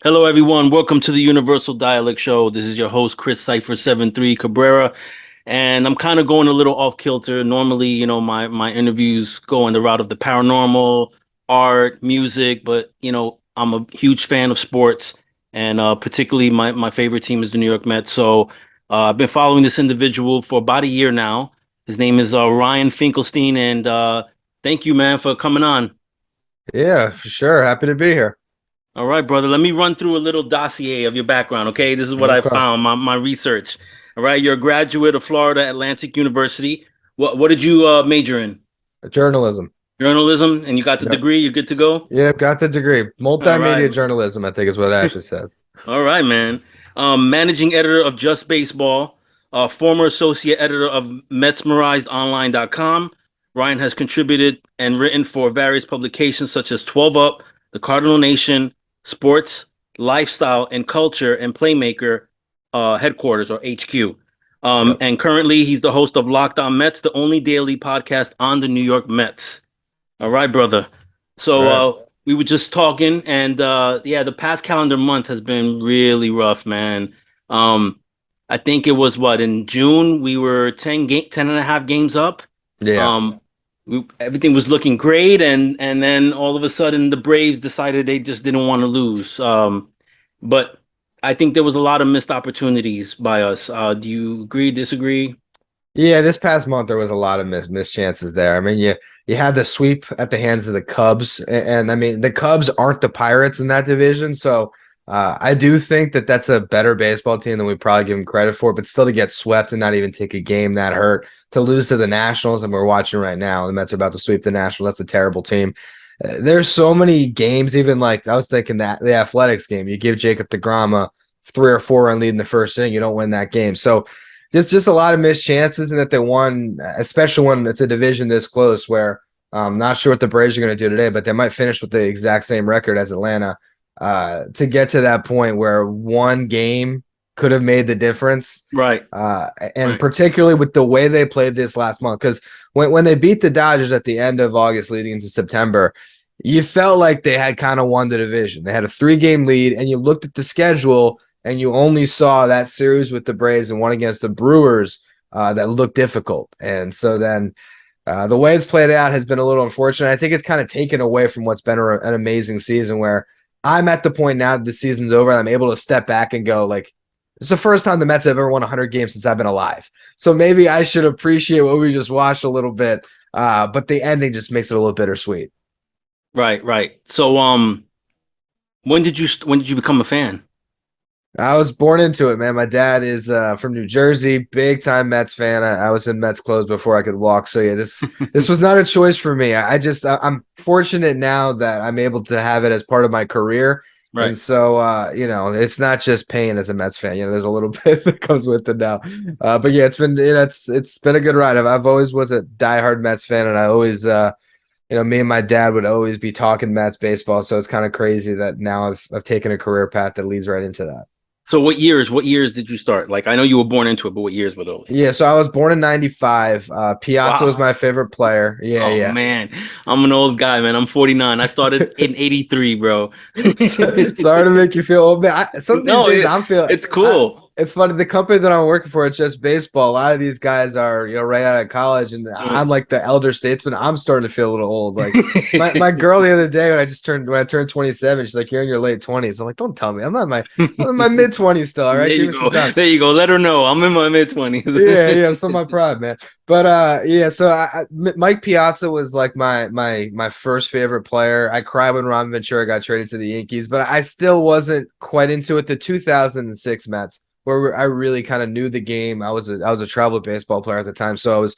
Hello, everyone. Welcome to the Universal Dialect Show. This is your host, Chris Cipher 73 Cabrera, and I'm kind of going a little off kilter. Normally, my interviews go in the route of the paranormal, art, music, but I'm a huge fan of sports, and particularly my favorite team is the New York Mets. So I've been following this individual for about a year now. His name is Ryan Finkelstein, and thank you, man, for coming on. Yeah, for sure. Happy to be here. All right, brother. Let me run through a little dossier of your background, okay? This is what I Okay. found, my research. All right, you're a graduate of Florida Atlantic University. What did you major in? Journalism. Journalism, and you got the Yep. degree. You're good to go. Yep, got the degree. All right. Multimedia journalism, I think is what it actually says. All right, man. Managing editor of Just Baseball, former associate editor of MetsmerizedOnline.com. Ryan has contributed and written for various publications such as 12 Up, The Cardinal Nation, Sports, Lifestyle, and Culture, and Playmaker headquarters or HQ. Yep. And currently, he's the host of Locked On Mets, the only daily podcast on the New York Mets. All right, brother. So Right. we were just talking, and yeah, the past calendar month has been really rough, man. Um, I think it was what in June we were 10 and a half games up. Yeah. Um, everything was looking great, and then all of a sudden the Braves decided they just didn't want to lose. But I think there was a lot of missed opportunities by us. Do you agree, disagree? Yeah, this past month there was a lot of missed chances there. I mean, you had the sweep at the hands of the Cubs, and I mean the Cubs aren't the Pirates in that division, so I do think that that's a better baseball team than we probably give them credit for. But still, to get swept and not even take a game that hurt, to lose to the Nationals, and we're watching right now, the Mets are about to sweep the Nationals. That's a terrible team. There's so many games, even like I was thinking that the Athletics game, you give Jacob DeGrom a 3 or 4 run lead in the first inning, you don't win that game. So just a lot of missed chances, and that they won, especially when it's a division this close. Where I'm not sure what the Braves are going to do today, but they might finish with the exact same record as Atlanta. To get to that point where one game could have made the difference, Right, and right. particularly with the way they played this last month, because when they beat the Dodgers at the end of August, leading into September, you felt like they had kind of won the division. They had a 3 game lead, and you looked at the schedule and you only saw that series with the Braves and one against the Brewers that looked difficult. And so then the way it's played out has been a little unfortunate. I think it's kind of taken away from what's been an amazing season, where I'm at the point now that the season's over and I'm able to step back and go, like, it's the first time the Mets have ever won 100 games since I've been alive. So maybe I should appreciate what we just watched a little bit. But the ending just makes it a little bittersweet. Right, right. So, when did you become a fan? I was born into it, man. My dad is from New Jersey, big time Mets fan. I was in Mets clothes before I could walk. So yeah, this was not a choice for me. I'm fortunate now that I'm able to have it as part of my career. Right. And so it's not just pain as a Mets fan. There's a little bit that comes with it now. But yeah, it's been a good ride. I've always was a diehard Mets fan, and I always me and my dad would always be talking Mets baseball. So it's kind of crazy that now I've taken a career path that leads right into that. So what years did you start? Like I know you were born into it, but what years were those? Yeah, so I was born in '95. Piazza was Wow. my favorite player. Yeah, Oh yeah. man. I'm an old guy, man. I'm 49. I started in 83, bro. Sorry to make you feel old, man. Some of these No, days I'm feeling. it's cool. It's funny. The company that I'm working for, it's just baseball. A lot of these guys are, right out of college, and I'm Right. like the elder statesman. I'm starting to feel a little old. Like my girl the other day when I turned 27, she's like, "You're in your late 20s." I'm like, "Don't tell me. I'm in my mid 20s still. All right, There give you me some go. time." There you go. Let her know. I'm in my mid 20s. Yeah, yeah, still my pride, man. But yeah. So Mike Piazza was like my first favorite player. I cried when Ron Ventura got traded to the Yankees, but I still wasn't quite into it. The 2006 Mets, where I really kind of knew the game. I was a travel baseball player at the time, so I was,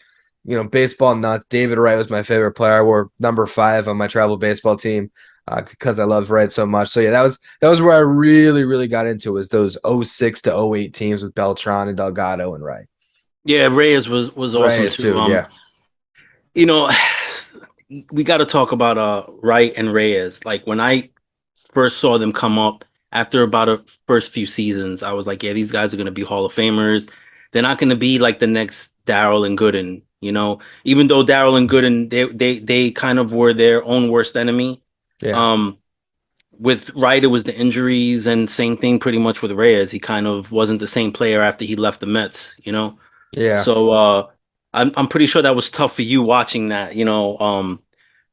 baseball nuts. David Wright was my favorite player. I wore number 5 on my travel baseball team. Because I loved Wright so much. So yeah, that was where I really, really got into, was those '06 to '08 teams with Beltran and Delgado and Wright. Yeah, Reyes was awesome Reyes too. too, yeah. You know, we got to talk about Wright and Reyes. Like when I first saw them come up after about a first few seasons, I was like, yeah, these guys are gonna be Hall of Famers. They're not gonna be like the next Darrell and Gooden, even though Darrell and Gooden they kind of were their own worst enemy. Yeah. Um, with Wright, it was the injuries, and same thing pretty much with Reyes. He kind of wasn't the same player after he left the Mets, you know? Yeah, So I'm pretty sure that was tough for you watching that,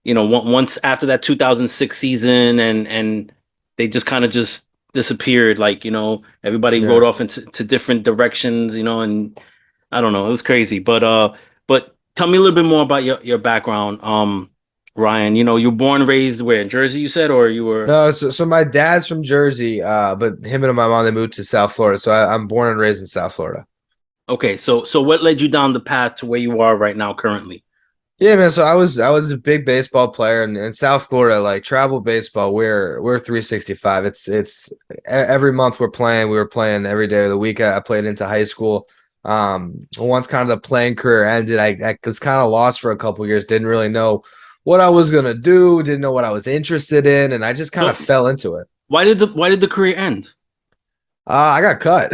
once after that 2006 season and they just kind of just disappeared, like, everybody rode yeah. off into to different directions, and I don't know, it was crazy. But tell me a little bit more about your background, Ryan. You were born and raised where, in Jersey, you said, or you were No, so my dad's from Jersey, but him and my mom they moved to South Florida. So I'm born and raised in South Florida. okay, so what led you down the path to where you are right now currently? Yeah, man. So I was a big baseball player in South Florida, like travel baseball. We're 365. Every month we're playing. We were playing every day of the week. I played into high school. Once kind of the playing career ended, I was kind of lost for a couple years. Didn't really know what I was gonna do. Didn't know what I was interested in, and I just kind of So fell into it. why did the career end? I got cut.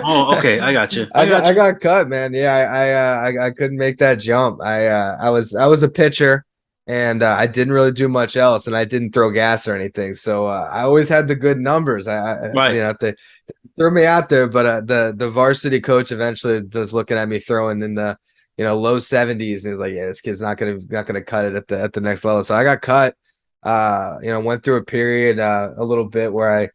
Oh, okay, I got you. I I got got I you. got cut, man. Yeah, I couldn't make that jump. I was a pitcher, and I didn't really do much else, and I didn't throw gas or anything. So I always had the good numbers. Right. They threw me out there, but the varsity coach eventually was looking at me throwing in the low 70s, and he was like, "Yeah, this kid's not gonna cut it at the next level." So I got cut. Went through a period a little bit where I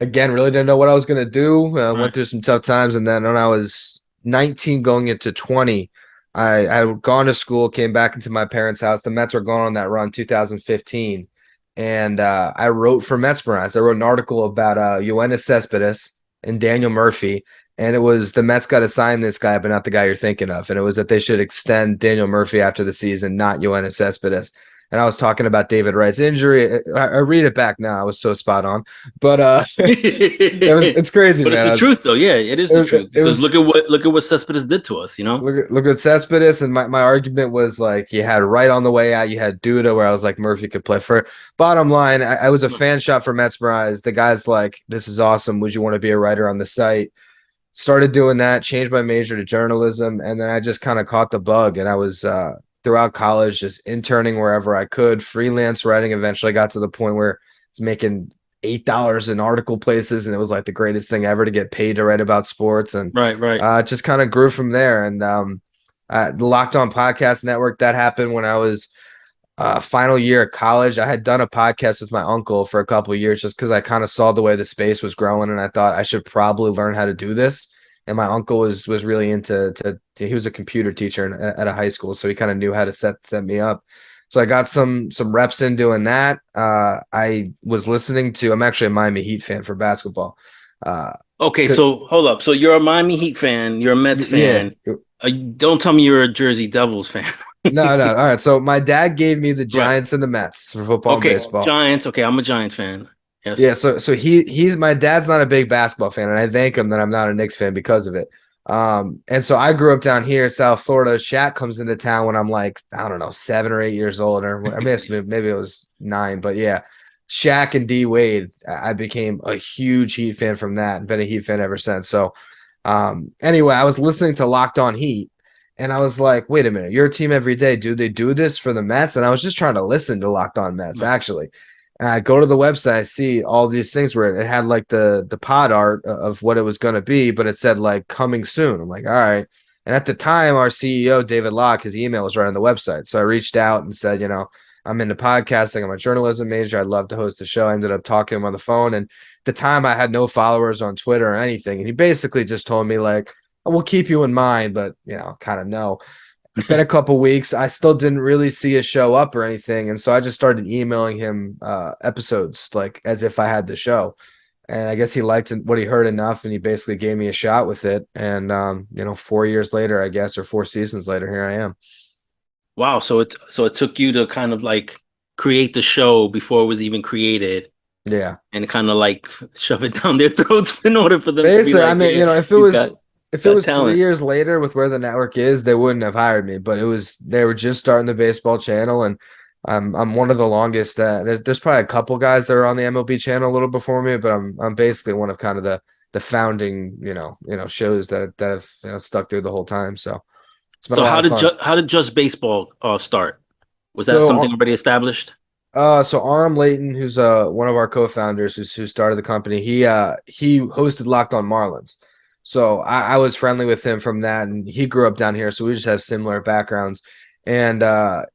again, really didn't know what I was going to do. Right. Went through some tough times. And then when I was 19 going into 20, I had gone to school, came back into my parents' house. The Mets were going on that run 2015. And I wrote for Metsmerized. I wrote an article about Yoenis Cespedes and Daniel Murphy. And it was the Mets got to sign this guy, but not the guy you're thinking of. And it was that they should extend Daniel Murphy after the season, not Yoenis Cespedes. And I was talking about David Wright's injury. I read it back now. I was so spot on. But it's crazy, But it's man. the truth, though. Yeah, it is the truth It because was look at what Cespedes did to us. look at Cespedes, and my argument was like you had right on the way out, you had Duda, where I was like Murphy could play for. Bottom line, I was a fan shot for Metsmerized. The guy's like, this is awesome. Would you want to be a writer on the site? Started doing that, changed my major to journalism, and then I just kind of caught the bug. And I was throughout college just interning wherever I could, freelance writing. Eventually, got to the point where it's making $8 in article places, and it was like the greatest thing ever to get paid to write about sports. And Right, right. it just kind of grew from there. And the Locked On Podcast Network, that happened when I was final year of college. I had done a podcast with my uncle for a couple of years just because I kind of saw the way the space was growing, and I thought I should probably learn how to do this. And my uncle was really into he was a computer teacher at a high school, so he kind of knew how to set me up. So I got some reps in doing that. I was listening to. I'm actually a Miami Heat fan for basketball. Uh, Okay, so hold up. So you're a Miami Heat fan. You're a Mets yeah. fan. Don't tell me you're a Jersey Devils fan. No, no. All right. So my dad gave me the Right. Giants and the Mets for football and Okay, baseball. Giants. Okay, I'm a Giants fan. Yes. Yeah, so he's my dad's not a big basketball fan, and I thank him that I'm not a Knicks fan because of it. And so I grew up down here, South Florida. Shaq comes into town when I'm like, I don't know, 7 or 8 years old, or I mean, maybe it was 9, but yeah, Shaq and D Wade. I became a huge Heat fan from that, and been a Heat fan ever since. So, anyway, I was listening to Locked On Heat, and I was like, wait a minute, you're a team every day. Do they do this for the Mets? And I was just trying to listen to Locked On Mets, Right. actually. And I go to the website, I see all these things where it had like the pod art of what it was going to be, but it said like coming soon. I'm like, all right. And at the time, our CEO, David Locke, his email was right on the website. So I reached out and said, I'm into podcasting. I'm a journalism major. I'd love to host a show. I ended up talking to him on the phone. And at the time, I had no followers on Twitter or anything. And he basically just told me, like, we'll keep you in mind, but, kind of no. Been a couple weeks. I still didn't really see a show up or anything, and so I just started emailing him episodes like as if I had the show. And I guess he liked what he heard enough, and he basically gave me a shot with it. And 4 years later, I guess, or 4 seasons later, here I am. Wow. So it took you to kind of like create the show before it was even created, Yeah. and kind of like shove it down their throats in order for them to be Basically, I like, mean, yeah, if it you got was if it got was three talent. years later with where the network is, they wouldn't have hired me. But they were just starting the baseball channel, and I'm one of the longest. There's probably a couple guys that are on the MLB channel a little before me, but I'm basically one of kind of the founding shows that have stuck through the whole time. So it's been a So lot of fun. how did Just Baseball start? Was that So something already established? So Aram Layton, who's one of our co-founders, who started the company, he hosted Locked On Marlins. So I was friendly with him from that, and he grew up down here, so we just have similar backgrounds. And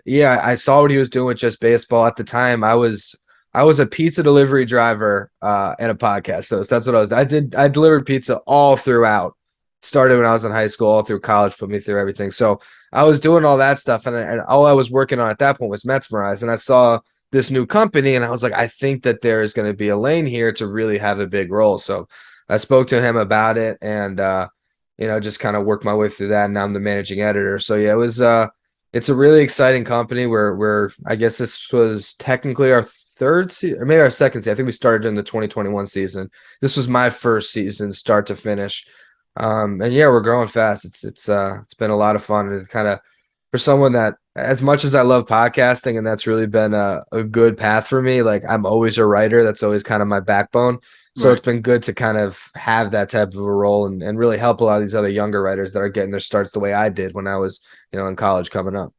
yeah, I saw what he was doing with just baseball at the time. I was a pizza delivery driver and a podcast. So that's what I was. I delivered pizza all throughout. Started when I was in high school, all through college, put me through everything. So I was doing all that stuff, and all I was working on at that point was Mesmerize, and I saw this new company, and I was like, I think that there is going to be a lane here to really have a big role. So I spoke to him about it, and just kind of worked my way through that. And now I'm the managing editor. So yeah, it's a really exciting company. Where I guess this was technically our third season, or maybe our second season. I think we started in the 2021 season. This was my first season, start to finish. And yeah, we're growing fast. It's been a lot of fun, and kind of for someone that, as much as I love podcasting, and that's really been a good path for me, like I'm always a writer. That's always kind of my backbone. So it's Right. been good to kind of have that type of a role, and really help a lot of these other younger writers that are getting their starts the way I did when I was, in college coming up.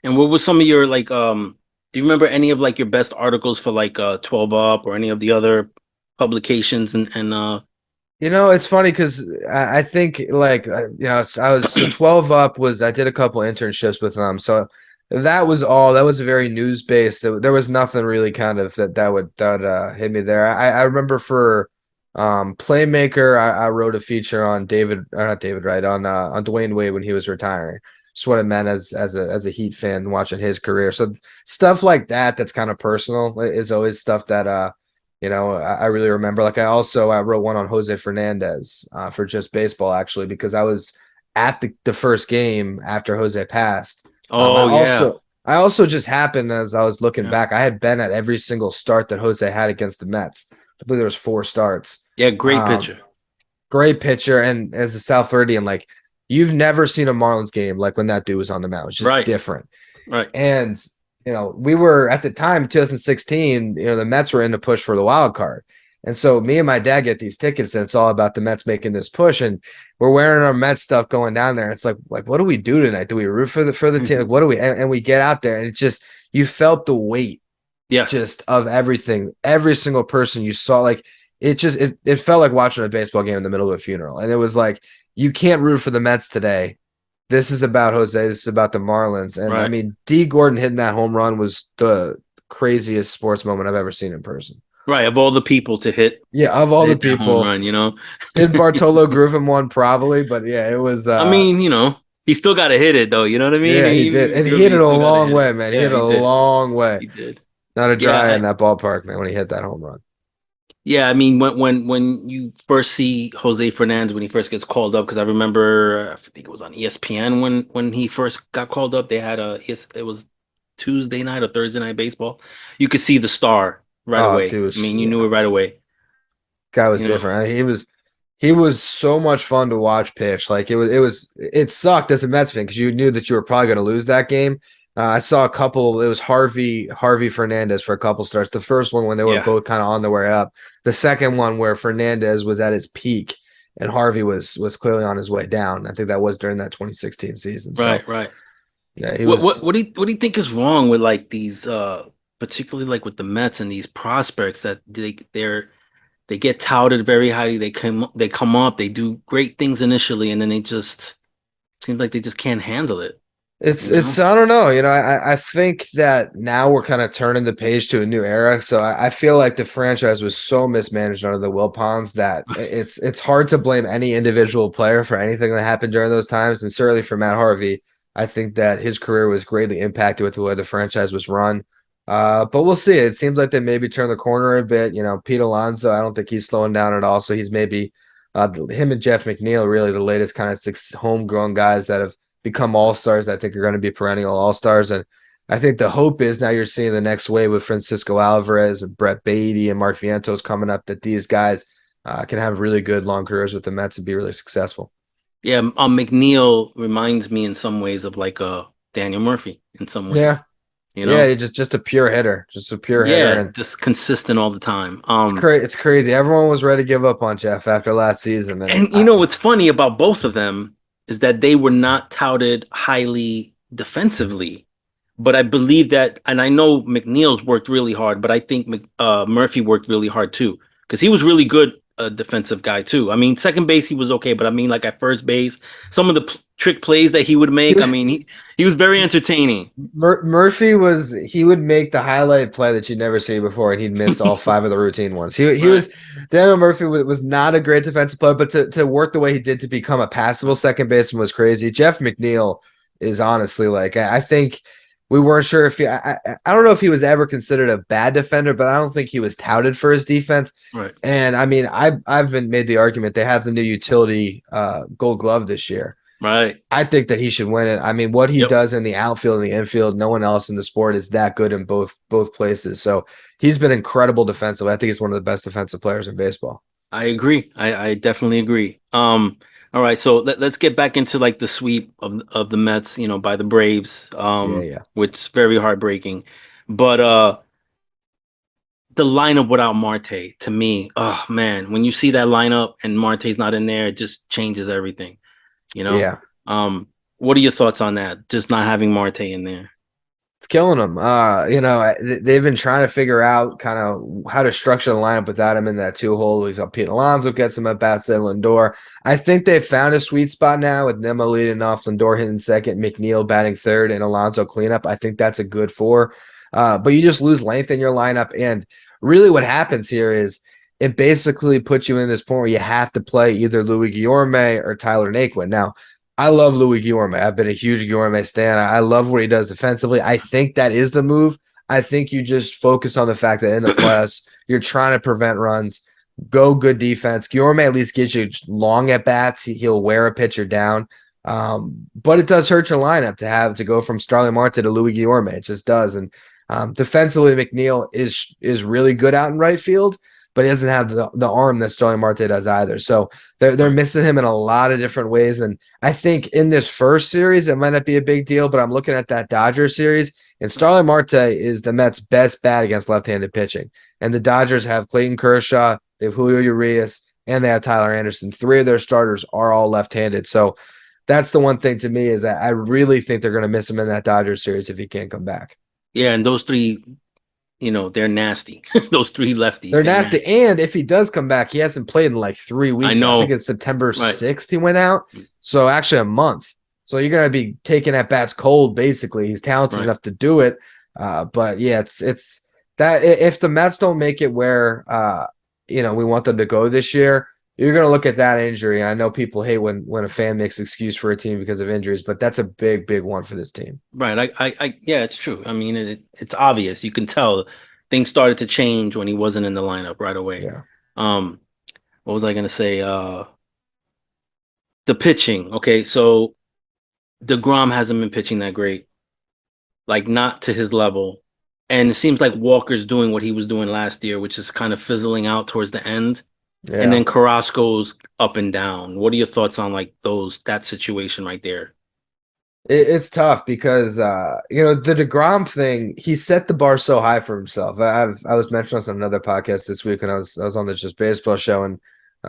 And what was some of your like do you remember any of like your best articles for like 12 Up or any of the other publications and It's funny because I think like I was so 12 up was I did a couple internships with them, so that was very news based. There was nothing really kind of that hit me there. I remember for Playmaker, I wrote a feature on David, or not David, right, on Dwayne Wade when he was retiring. Just what it meant as a Heat fan watching his career. So stuff like that that's kind of personal is always stuff that I really remember. Like I wrote one on Jose Fernandez for just baseball, actually, because I was at the first game after Jose passed. Um, I oh yeah. also I also just happened, as I was looking Yeah. back, I had been at every single start that Jose had against the Mets. I believe there was four starts. Yeah, great Um, picture. Great pitcher, and as a South Floridian, like you've never seen a Marlins game like when that dude was on the mound. It's just Right. different. Right. And we were at the time, 2016, the Mets were in the push for the wild card. And so me and my dad get these tickets, and it's all about the Mets making this push. And we're wearing our Mets stuff going down there. It's like what do we do tonight? Do we root for the team? Like, what do we, and we get out there, and it just, you felt the weight Yeah. just of everything. Every single person you saw, like it felt like watching a baseball game in the middle of a funeral. And it was like, you can't root for the Mets today. This is about Jose. This is about the Marlins. And I Right. mean, D. Gordon hitting that home run was the craziest sports moment I've ever seen in person. Right. Of all the people Yeah, of to all the hit that home people, run, you know. did Bartolo Griffin one probably, but yeah, it was I mean, he still got to hit it though. You know what I mean? yeah, he did. Even And he really, hit he it a still got to long hit it. way, man. He hit Yeah, a he did. long way. He did. Not a Yeah, dry eye in that ballpark, man, when he hit that home run. yeah. I mean, when you first see Jose Fernandez when he first gets called up, because I remember I think it was on ESPN when he first got called up. They had it was Tuesday night or Thursday night baseball. You could see the star right Oh, away. dude I was, mean, you knew yeah, it right away. guy was You know. different. I mean, he was so much fun to watch pitch. Like it sucked as a Mets fan because you knew that you were probably going to lose that game. I saw a couple. It was Harvey Fernandez for a couple starts. The first one when they were Yeah. both kind of on their way up. The second one where Fernandez was at his peak and Harvey was clearly on his way down. I think that was during that 2016 season. So Right. Right. yeah, he What what was. what do you what do you think is wrong with like these particularly like with the Mets and these prospects that they get touted very highly. They come up, they do great things initially, and then they just seems like they just can't handle it, you It's know? I don't know. I think that now we're kind of turning the page to a new era. So I feel like the franchise was so mismanaged under the Wilpons that it's hard to blame any individual player for anything that happened during those times. And certainly for Matt Harvey, I think that his career was greatly impacted with the way the franchise was run. But we'll see. It seems like they maybe turn the corner a bit. Pete Alonso, I don't think he's slowing down at all. So he's maybe him and Jeff McNeil, really the latest kind of six homegrown guys that have become all stars that I think are going to be perennial all stars. And I think the hope is now you're seeing the next wave with Francisco Alvarez and Brett Beatty and Mark Vientos coming up, that these guys can have really good long careers with the Mets and be really successful. Yeah, McNeil reminds me in some ways of like Daniel Murphy in some Yeah. ways, you Yeah. know? Just a pure hitter, just a pure hitter. Yeah, And just consistent all the time. it's crazy. Everyone was ready to give up on Jeff after last season. And And you know what's funny about both of them is that they were not touted highly defensively. but I believe that, and I know McNeil's worked really hard, but I think Murphy worked really hard too, because he was really good, defensive guy too. I mean, second base he was okay, but I mean, like at first base, some of the trick plays that he would He make. I was mean, he was very entertaining. Murphy was he would make the highlight play that you'd never see before, and he'd miss all five of the routine ones. He Right. was Daniel Murphy was not a great defensive player, but to work the way he did to become a passable second baseman was crazy. Jeff McNeil is honestly like I think we weren't sure if I don't know if he was ever considered a bad defender, but I don't think he was touted for his defense. Right. And I mean I've been made the argument they have the new utility Gold Glove this year. Right. I think that he should win it. I mean, what he Yep. does in the outfield and the infield, no one else in the sport is that good in both places. So he's been incredible defensively. I think he's one of the best defensive players in baseball. I agree. I definitely agree. All right, so let's get back into like the sweep of the Mets, by the Braves, Yeah, yeah, which is very heartbreaking. But the lineup without Marte, to me, oh man, when you see that lineup and Marte's not in there, it just changes everything, you know? yeah. What are your thoughts on that? Just not having Marte in there. It's killing them. They've been trying to figure out kind of how to structure the lineup without him in that two hole. He's up Pete Alonso gets him at bats there, Lindor. I think they've found a sweet spot now with Nemo leading off, Lindor hitting second, McNeil batting third, and Alonso cleanup. I think that's a good four. But you just lose length in your lineup. And really what happens here is it basically puts you in this point where you have to play either Louis Guillorme or Tyler Naquin. Now, I love Louis Guillorme. I've been a huge Guillorme stan. I love what he does defensively. I think that is the move. I think you just focus on the fact that in the playoffs, you're trying to prevent runs, go good defense. Guillorme at least gives you long at bats. He'll wear a pitcher down. But it does hurt your lineup to have to go from Starling Marte to Louis Guillorme. It just does. And defensively, McNeil is really good out in right field, but he doesn't have the arm that Starling Marte does either. So they're Right. missing him in a lot of different ways. And I think in this first series, it might not be a big deal, but I'm looking at that Dodgers series, and Starling Marte is the Mets' best bat against left-handed pitching. And the Dodgers have Clayton Kershaw, they have Julio Urias, and they have Tyler Anderson. Three of their starters are all left-handed. So that's the one thing to me is that I really think they're going to miss him in that Dodgers series if he can't come back. Yeah, and those three, they're nasty. Those three lefties, They're they're nasty. nasty. And if he does come back, he hasn't played in like 3 weeks. I I think know. it's September Right. 6th he went out. So actually a month. So you're going to be taking at bats cold, basically. He's talented Right. enough to do it. But yeah, it's that if the Mets don't make it where we want them to go this year, you're going to look at that injury. I know people hate when a fan makes excuse for a team because of injuries, but that's a big one for this team. Right. Yeah, it's true. I mean, it's obvious. You can tell things started to change when he wasn't in the lineup right away. Yeah. Um, what was I gonna say? The pitching. Okay, so DeGrom hasn't been pitching that great, like not to his level. And it seems like Walker's doing what he was doing last year, which is kind of fizzling out towards the end. And Yeah. then Carrasco's up and down. What are your thoughts on like that situation right there? It's tough because the DeGrom thing. He set the bar so high for himself. I was mentioning this on another podcast this week when I was on the Just Baseball show, and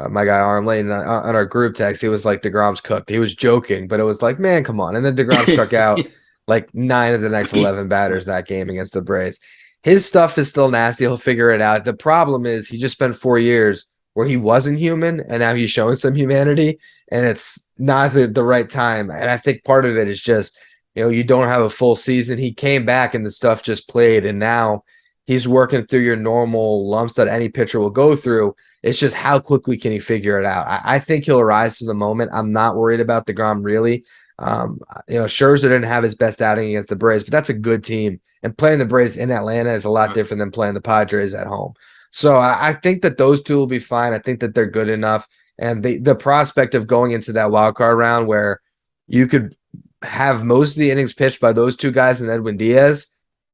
my guy Arm Lane on our group text, he was like DeGrom's cooked. He was joking, but it was like, man, come on. And then DeGrom struck out like 9 of the next 11 batters that game against the Braves. His stuff is still nasty. He'll figure it out. The problem is he just spent 4 years where he wasn't human, and now he's showing some humanity, and it's not the right time. And I think part of it is just, you don't have a full season. He came back and the stuff just played, and now he's working through your normal lumps that any pitcher will go through. It's just how quickly can he figure it out? I think he'll rise to the moment. I'm not worried about DeGrom really. Scherzer didn't have his best outing against the Braves, but that's a good team. And playing the Braves in Atlanta is a lot different than playing the Padres at home. So I think that those two will be fine. I think that they're good enough. And the prospect of going into that wild card round where you could have most of the innings pitched by those two guys and Edwin Diaz,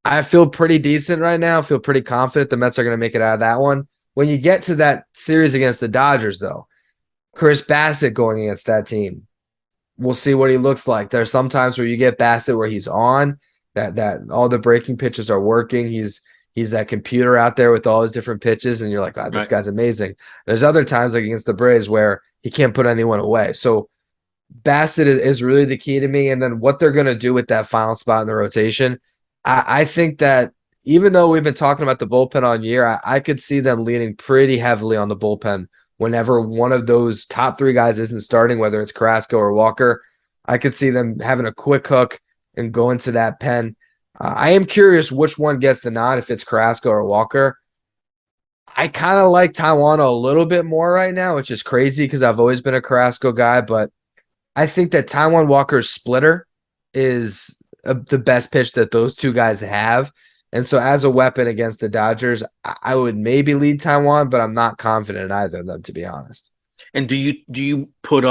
I feel pretty decent right now. I feel pretty confident the Mets are going to make it out of that one. When you get to that series against the Dodgers, though, Chris Bassett going against that team, we'll see what he looks like. There are some times where you get Bassett where he's on, that all the breaking pitches are working. He's that computer out there with all his different pitches, and you're like, this guy's amazing. There's other times like against the Braves where he can't put anyone away. So Bassett is really the key to me. And then what they're going to do with that final spot in the rotation, I think that even though we've been talking about the bullpen all year, I could see them leaning pretty heavily on the bullpen whenever one of those top three guys isn't starting, whether it's Carrasco or Walker. I could see them having a quick hook and go into that pen. I am curious which one gets the nod, if it's Carrasco or Walker. I kind of like Taiwan a little bit more right now, which is crazy because I've always been a Carrasco guy, but I think that Taiwan Walker's splitter is the best pitch that those two guys have. And so, as a weapon against the Dodgers, I would maybe lead Taiwan, but I'm not confident in either of them, to be honest. And do you put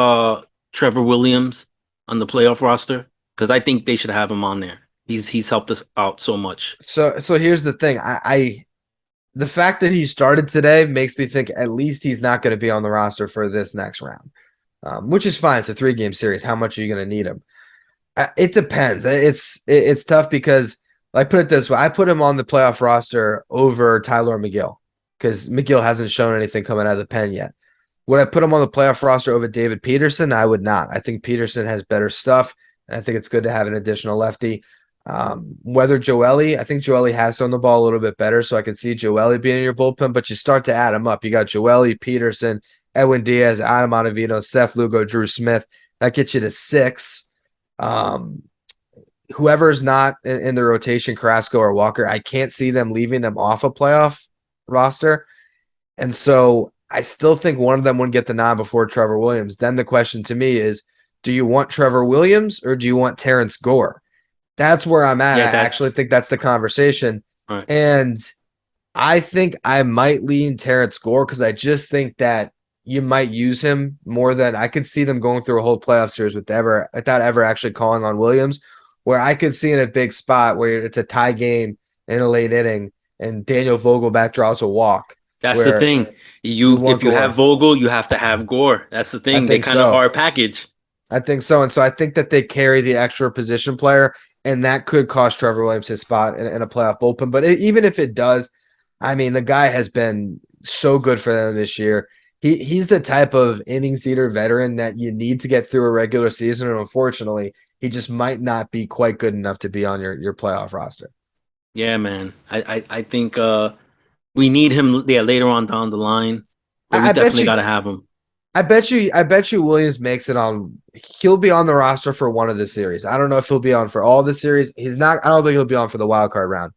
Trevor Williams on the playoff roster? Because I think they should have him on there. He's helped us out so much. So here's the thing. I the fact that he started today makes me think at least he's not going to be on the roster for this next round, which is fine. It's a 3-game series. How much are you going to need him? It depends. It's tough because, like, put it this way: I put him on the playoff roster over Tyler McGill because McGill hasn't shown anything coming out of the pen yet. Would I put him on the playoff roster over David Peterson? I would not. I think Peterson has better stuff, and I think it's good to have an additional lefty. Whether Joely, I think Joely has thrown the ball a little bit better, so I can see Joely being in your bullpen, but you start to add them up. You got Joely, Peterson, Edwin Diaz, Adam Ottavino, Seth Lugo, Drew Smith. That gets you to 6. Um, Whoever's not in the rotation, Carrasco or Walker, I can't see them leaving them off a playoff roster. And so I still think one of them would get the nod before Trevor Williams. Then the question to me is, do you want Trevor Williams or do you want Terrence Gore? That's where I'm at. Yeah, I actually think that's the conversation. right. And I think I might lean Terrence Gore because I just think that you might use him more than I could see them going through a whole playoff series without ever actually calling on Williams, where I could see in a big spot where it's a tie game in a late inning and Daniel Vogelback draws a walk That's the where thing. you You want if you have Gore. Vogel, you have to have Gore. That's the I thing. They think kind of are so. a package. I think so. And so I think that they carry the extra position player, and that could cost Trevor Williams his spot in a playoff bullpen. But even if it does, I mean, the guy has been so good for them this year. He's the type of innings eater veteran that you need to get through a regular season. And unfortunately, he just might not be quite good enough to be on your playoff roster. Yeah, man. I think we need him, yeah, later on down the line, but we I bet definitely you got to have him. I bet you Williams makes it on. He'll be on the roster for one of the series. I don't know if he'll be on for all the series. He's not. I don't think he'll be on for the wild card round.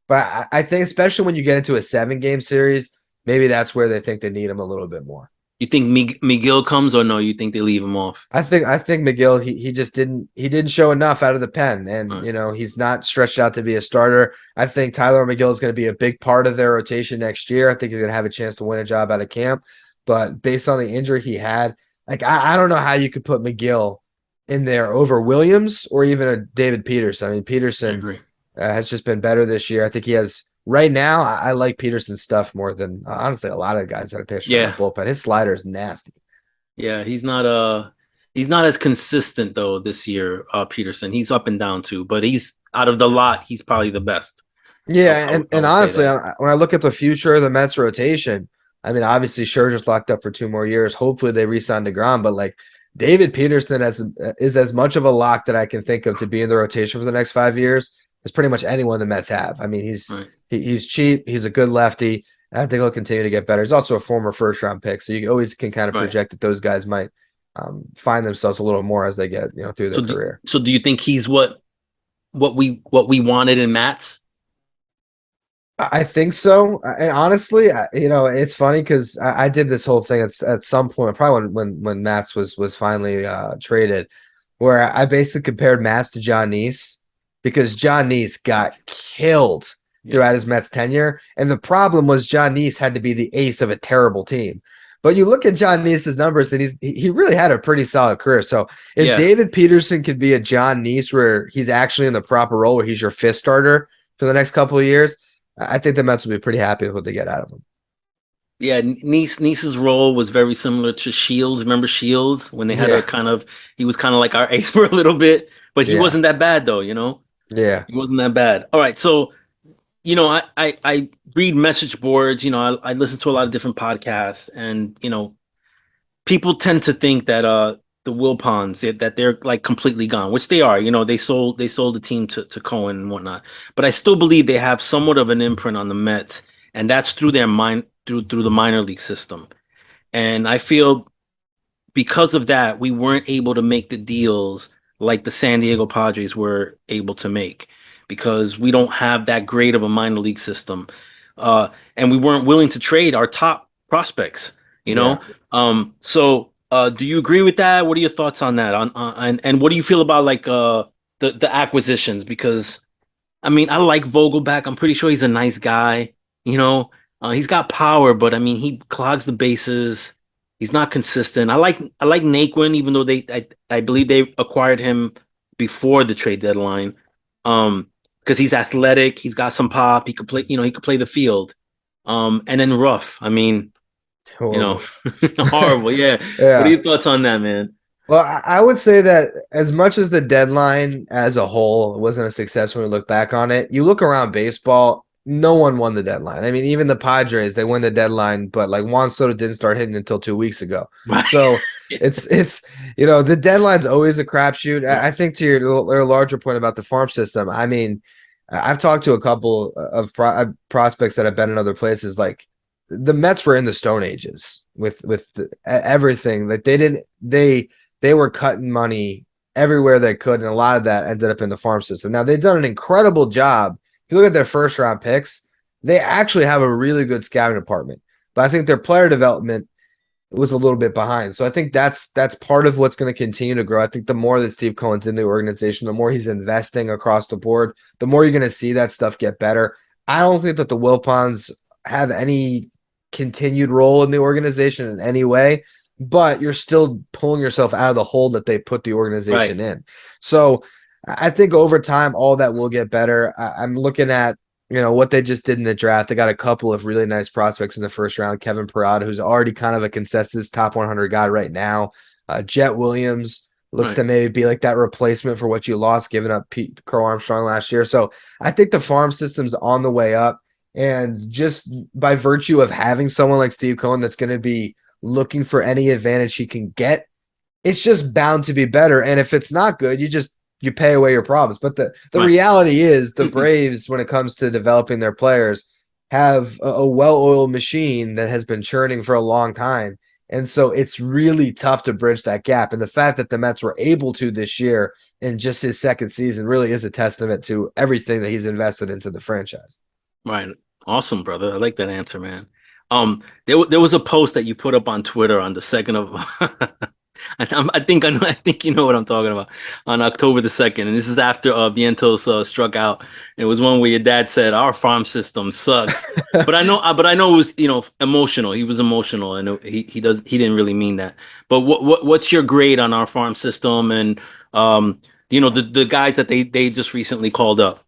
But I think especially when you get into a 7-game series, maybe that's where they think they need him a little bit more. You think McGill comes or no? You think they leave him off? I think McGill he just didn't show enough out of the pen, All and right. he's not stretched out to be a starter. I think Tyler McGill is going to be a big part of their rotation next year. I think he's going to have a chance to win a job out of camp, but based on the injury he had, like I don't know how you could put McGill in there over Williams or even a David Peterson. I mean I Peterson agree. has just been better this year. I think he has right now. I like Peterson's stuff more than honestly a lot of guys that have pitched around the Yeah, bullpen. His slider is nasty. yeah. He's not as consistent though this year. Peterson. He's up and down too, but he's out of the lot. He's probably the best. Yeah, I and would say honestly, that. when I look at the future of the Mets rotation, I mean, obviously Scherzer's locked up for 2 more years. Hopefully, they re-sign DeGrom, but like David Peterson is as much of a lock that I can think of to be in the rotation for the next 5 years as pretty much anyone the Mets have. I mean, Right. he's cheap, he's a good lefty, and I think he'll continue to get better. He's also a former first-round pick, so you always can kind of Right. project that those guys might find themselves a little more as they get through their So do, career. so do you think he's what we wanted in Mats? I think so. And honestly, it's funny because I did this whole thing at some point, probably when Mats was finally traded, where I basically compared Mats to John Neese because John Neese got killed Yeah. throughout his Mets tenure. And the problem was John Neese had to be the ace of a terrible team. But you look at John Neese's numbers, and he really had a pretty solid career. So if Yeah. David Peterson could be a John Neese where he's actually in the proper role, where he's your fifth starter for the next couple of years, I think the Mets will be pretty happy with what they get out of him. Yeah, Nice's role was very similar to Shields. Remember Shields when they had Yeah, a he was kind of like our ace for a little bit, but he yeah, wasn't that bad though. yeah. He wasn't that bad. All right, so I read message boards. I listen to a lot of different podcasts, and people tend to think that the Wilpons that they're like completely gone, which they are. You know, they sold the team to Cohen and whatnot. But I still believe they have somewhat of an imprint on the Mets, and that's through their through the minor league system. And I feel because of that, we weren't able to make the deals like the San Diego Padres were able to make because we don't have that great of a minor league system. And we weren't willing to trade our top prospects, you Yeah. know? Do you agree with that? What are your thoughts on that? And what do you feel about like the acquisitions? Because I mean, I like Vogelback. I'm pretty sure he's a nice guy. You know, he's got power, but I mean, he clogs the bases. He's not consistent. I like Naquin, even though I believe they acquired him before the trade deadline. Because he's athletic, he's got some pop. He could play. He could play the field. And then Ruff. I mean, you know, Horrible. horrible. Yeah. What are Yeah. your thoughts on that, man? Well, I would say that as much as the deadline as a whole wasn't a success when we look back on it, you look around baseball, no one won the deadline. I mean, even the Padres, they win the deadline, but like Juan Soto didn't start hitting until 2 weeks ago. Right. So it's the deadline's always a crapshoot. I think to your larger point about the farm system, I mean, I've talked to a couple of prospects that have been in other places. Like the Mets were in the Stone Ages with everything. Like they were cutting money everywhere they could, and a lot of that ended up in the farm system. Now, they've done an incredible job. If you look at their first round picks, they actually have a really good scouting department. But I think their player development was a little bit behind. So I think that's part of what's going to continue to grow. I think the more that Steve Cohen's in the organization, the more he's investing across the board, the more you're going to see that stuff get better. I don't think that the Wilpons have any continued role in the organization in any way, but you're still pulling yourself out of the hole that they put the Right. organization in. So I think over time, all that will get better. I'm looking at, what they just did in the draft. They got a couple of really nice prospects in the first round. Kevin Parada, who's already kind of a consensus top 100 guy right now. Jet Williams looks Right. to maybe be like that replacement for what you lost, giving up Carl Armstrong last year. So I think the farm system's on the way up. And just by virtue of having someone like Steve Cohen that's going to be looking for any advantage he can get, it's just bound to be better. And if it's not good, you pay away your problems. But the Right. reality is the Braves, when it comes to developing their players, have a well-oiled machine that has been churning for a long time. And so it's really tough to bridge that gap. And the fact that the Mets were able to this year in just his second season really is a testament to everything that he's invested into the franchise. Right. Awesome, brother. I like that answer, man. There was a post that you put up on Twitter on the second of I think you know what I'm talking about on October the 2nd, and this is after Vientos struck out. It was one where your dad said our farm system sucks, but I know it was emotional. He was emotional, and he didn't really mean that. But what's your grade on our farm system and the guys that they just recently called up?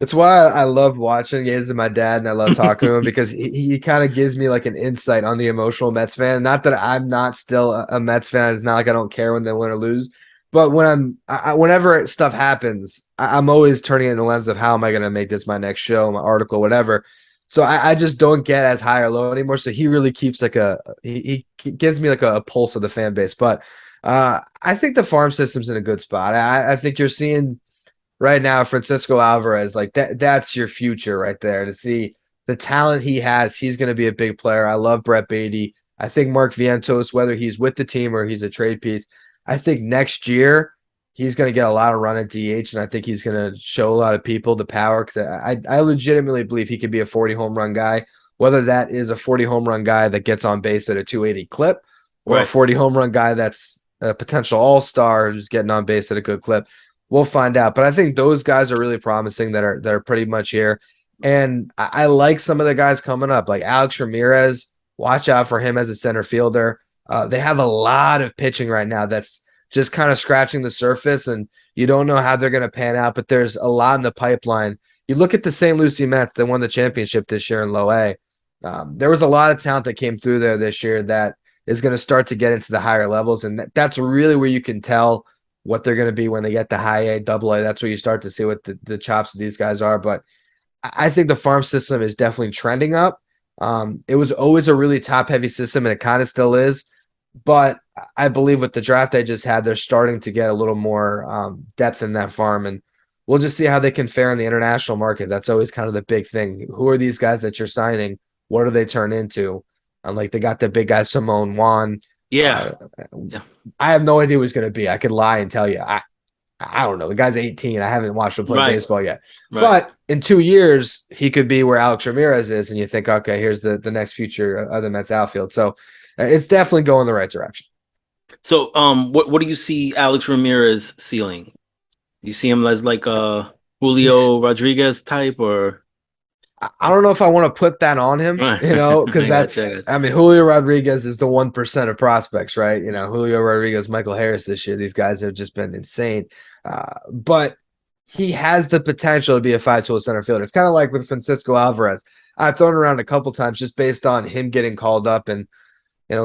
That's why I love watching games with my dad and I love talking to him because he kind of gives me like an insight on the emotional Mets fan. Not that I'm not still a Mets fan. It's not like I don't care when they win or lose. But whenever stuff happens, I'm always turning it in the lens of how am I going to make this my next show, my article, whatever. So I just don't get as high or low anymore. So he really keeps like he gives me like a pulse of the fan base. But I think the farm system's in a good spot. I think you're seeing right now, Francisco Alvarez, like that's your future right there. To see the talent he has, he's going to be a big player. I love Brett Beatty. I think Mark Vientos, whether he's with the team or he's a trade piece, I think next year he's going to get a lot of run at DH, and I think he's going to show a lot of people the power because I legitimately believe he could be a 40 home run guy, whether that is a 40 home run guy that gets on base at a 280 clip or a Right. 40 home run guy that's a potential all-star who's getting on base at a good clip. We'll find out. But I think those guys are really promising that are pretty much here. And I like some of the guys coming up, like Alex Ramirez. Watch out for him as a center fielder. They have a lot of pitching right now that's just kind of scratching the surface, and you don't know how they're going to pan out, but there's a lot in the pipeline. You look at the St. Lucie Mets that won the championship this year in Low A. There was a lot of talent that came through there this year that is going to start to get into the higher levels, and that's really where you can tell what they're going to be when they get to high A, double A. That's where you start to see what the chops of these guys are. But I think the farm system is definitely trending up. It was always a really top heavy system, and it kind of still is. But I believe with the draft they just had, they're starting to get a little more depth in that farm, and we'll just see how they can fare in the international market. That's always kind of the big thing. Who are these guys that you're signing? What do they turn into? Like they got the big guy Simone Juan. Yeah. Uh, Yeah. I have no idea who he's going to be. I could lie and tell you. I don't know. The guy's 18. I haven't watched him play Right. baseball yet. Right. But in 2 years, he could be where Alex Ramirez is, and you think, okay, here's the next future of the Mets outfield. So it's definitely going the right direction. So, what do you see Alex Ramirez ceiling? Do you see him as like a He's Julio Rodriguez type, or I don't know if I want to put that on him, right? because I got you. I got you. I mean, Julio Rodriguez is the 1% of prospects, right? Julio Rodriguez, Michael Harris this year, these guys have just been insane. But he has the potential to be a five-tool center fielder. It's kind of like with Francisco Alvarez. I've thrown around a couple times just based on him getting called up and,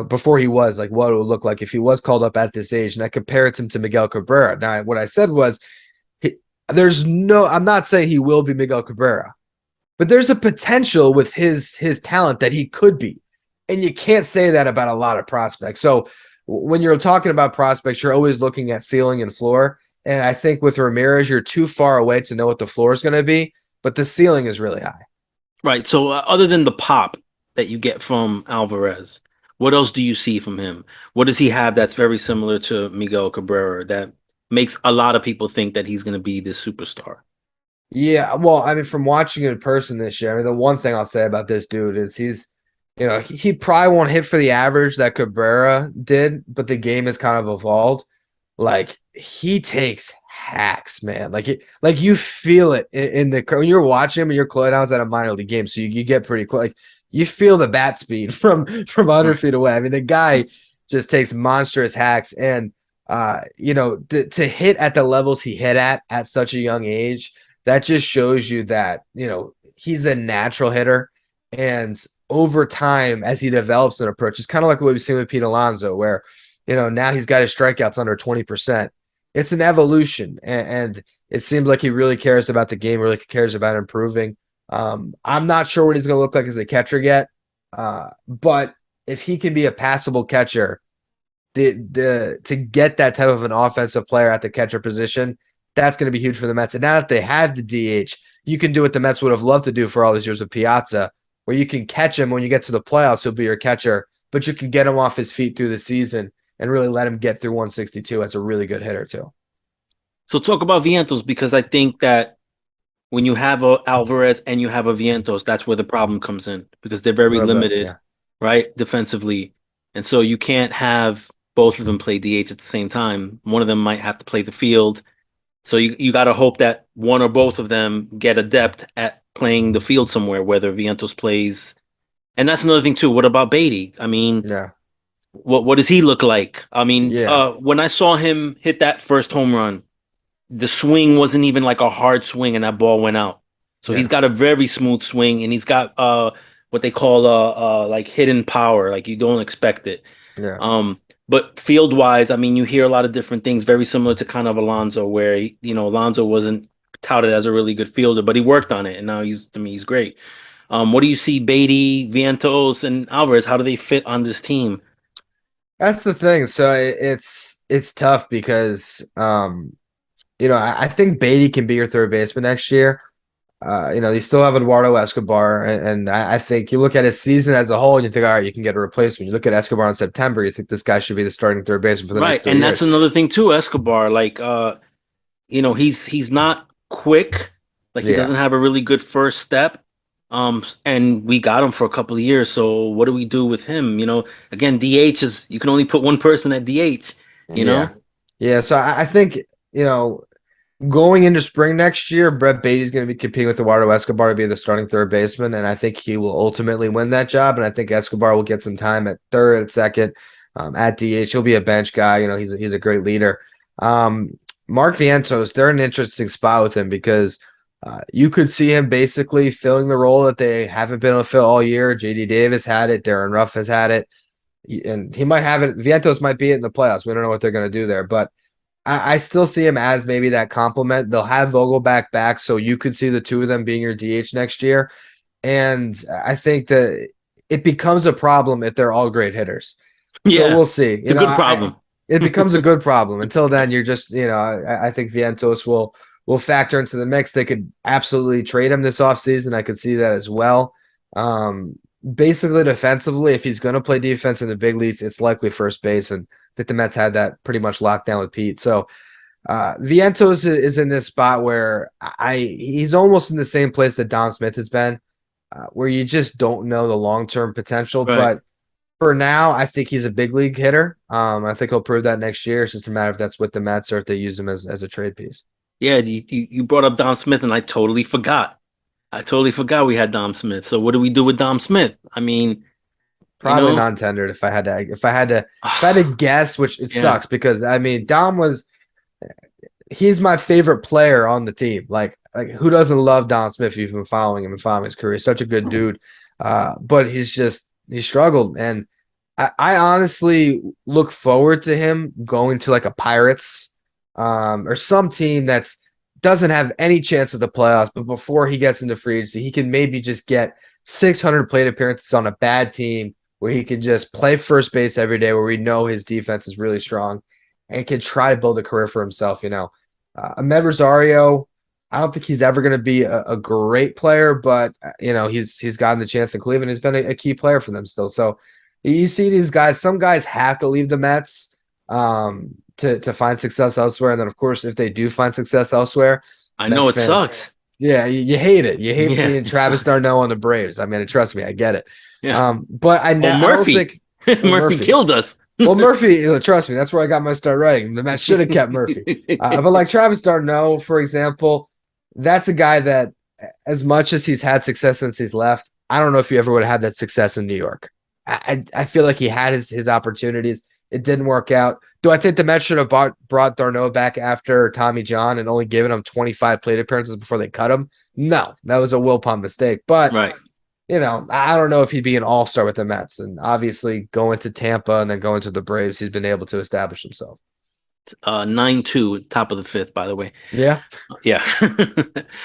before he was like what it would look like if he was called up at this age. And I compared him to Miguel Cabrera. Now, what I said was, I'm not saying he will be Miguel Cabrera, but there's a potential with his talent that he could be. And you can't say that about a lot of prospects. So when you're talking about prospects, you're always looking at ceiling and floor. And I think with Ramirez, you're too far away to know what the floor is going to be, but the ceiling is really high. Right. So, other than the pop that you get from Alvarez, what else do you see from him? What does he have that's very similar to Miguel Cabrera that makes a lot of people think that he's going to be this superstar? Yeah, well, I mean, from watching him in person this year, I mean, the one thing I'll say about this dude is he probably won't hit for the average that Cabrera did, but the game has kind of evolved. Like he takes hacks, man. Like you feel it in the when you're watching him and you're close. I was at a minor league game, so you get pretty close. Like you feel the bat speed from 100 feet away. I mean, the guy just takes monstrous hacks, and to hit at the levels he hit at such a young age, that just shows you that he's a natural hitter, and over time as he develops an approach, it's kind of like what we've seen with Pete Alonso, where now he's got his strikeouts under 20%. It's an evolution, and it seems like he really cares about the game, really cares about improving. I'm not sure what he's going to look like as a catcher yet, but if he can be a passable catcher, to get that type of an offensive player at the catcher position, that's going to be huge for the Mets. And now that they have the DH, you can do what the Mets would have loved to do for all these years with Piazza, where you can catch him when you get to the playoffs, he'll be your catcher, but you can get him off his feet through the season and really let him get through 162 as a really good hitter too. So, talk about Vientos, because I think that when you have a Alvarez and you have a Vientos, that's where the problem comes in because they're A very little bit, limited, yeah. right, defensively. And so you can't have both of them play DH at the same time. One of them might have to play the field. So you got to hope that one or both of them get adept at playing the field somewhere, whether Vientos plays. And that's another thing too. What about Beatty? I mean, Yeah. what does he look like? I mean, Yeah. when I saw him hit that first home run, the swing wasn't even like a hard swing and that ball went out. So he's Yeah. got a very smooth swing and he's got what they call like hidden power, like you don't expect it. Yeah. But field wise, I mean, you hear a lot of different things, very similar to kind of Alonso, where Alonso wasn't touted as a really good fielder, but he worked on it, and now to me he's great. What do you see Beatty, Vientos, and Alvarez? How do they fit on this team? That's the thing. So it's tough because I think Beatty can be your third baseman next year. You still have Eduardo Escobar, and I think you look at his season as a whole, and you think, all right, you can get a replacement. You look at Escobar in September, you think this guy should be the starting third baseman for the next Right, three and that's years. another thing too, Escobar. Like, he's not quick. Like he Yeah, doesn't have a really good first step. And we got him for a couple of years. So what do we do with him? Again, DH is you can only put one person at DH. You yeah, know, yeah. So I think going into spring next year, Brett Beatty's going to be competing with Eduardo Escobar to be the starting third baseman, and I think he will ultimately win that job. And I think Escobar will get some time at third, at second, at DH. He'll be a bench guy. He's a great leader. Mark Vientos, they're in an interesting spot with him because you could see him basically filling the role that they haven't been able to fill all year. JD Davis had it. Darren Ruff has had it. And he might have it. Vientos might be it in the playoffs. We don't know what they're going to do there. But I still see him as maybe that compliment. They'll have Vogelback back, so you could see the two of them being your DH next year. And I think that it becomes a problem if they're all great hitters. So Yeah, we'll see. it's a good problem. It becomes a good problem. Until then, you're just, I think Vientos will factor into the mix. They could absolutely trade him this offseason. I could see that as well. Basically, defensively, if he's going to play defense in the big leagues, it's likely first base, and I think the Mets had that pretty much locked down with Pete. So Vientos is in this spot where he's almost in the same place that Dom Smith has been, where you just don't know the long term potential, Right. but for now, I think he's a big league hitter. I think he'll prove that next year. It's just a matter if that's with the Mets or if they use him as a trade piece. Yeah, you brought up Dom Smith, and I totally forgot. I totally forgot we had Dom Smith. So what do we do with Dom Smith? I mean, you Probably know, non-tendered if I had to guess, which it yeah, sucks because I mean he's my favorite player on the team. Like who doesn't love Don Smith? If you've been following him and following his career, he's such a good dude. But he struggled, and I honestly look forward to him going to like a Pirates, or some team that's doesn't have any chance of the playoffs. But before he gets into free agency, he can maybe just get 600 plate appearances on a bad team where he can just play first base every day, where we know his defense is really strong, and can try to build a career for himself. Ahmed Rosario, I don't think he's ever going to be a great player, but he's gotten the chance in Cleveland. He's been a key player for them still. So you see these guys. Some guys have to leave the Mets to find success elsewhere, and then of course, if they do find success elsewhere, I know Mets it fans, sucks. yeah, you hate it. You hate Yeah, seeing it Travis sucks. d'Arnaud on the Braves. I mean, trust me, I get it. Yeah. But Oh, I don't Murphy. think Murphy Murphy. killed us. Well, Murphy, trust me, that's where I got my start writing. The Mets should have kept Murphy. But like Travis d'Arnaud, for example, that's a guy that, as much as he's had success since he's left, I don't know if he ever would have had that success in New York. I feel like he had his opportunities. It didn't work out. Do I think the Mets should have brought d'Arnaud back after Tommy John and only given him 25 plate appearances before they cut him? No, that was a Wilpon mistake. But Right. I don't know if he'd be an all-star with the Mets. And obviously going to Tampa and then going to the Braves, he's been able to establish himself. 9-2, top of the fifth, by the way. Yeah. Yeah.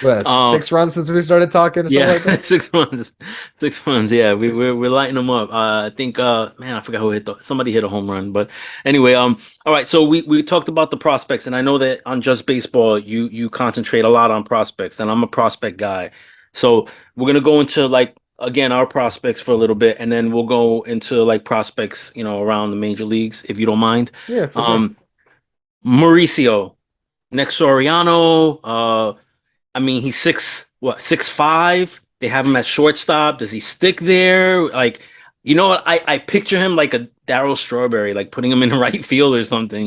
What, um, 6 runs since we started talking or something yeah, like that? 6 months. 6 months. Yeah, we're lighting them up. I think man, I forgot who somebody hit a home run. But anyway, all right, so we talked about the prospects, and I know that on Just Baseball you concentrate a lot on prospects, and I'm a prospect guy. So we're gonna go into like again our prospects for a little bit, and then we'll go into like prospects, around the major leagues, if you don't mind. Yeah, for sure. Um, Mauricio, next Soriano. I mean, he's 6'5". They have him at shortstop. Does he stick there? Like, what? I picture him like a Darryl Strawberry, like putting him in right field or something.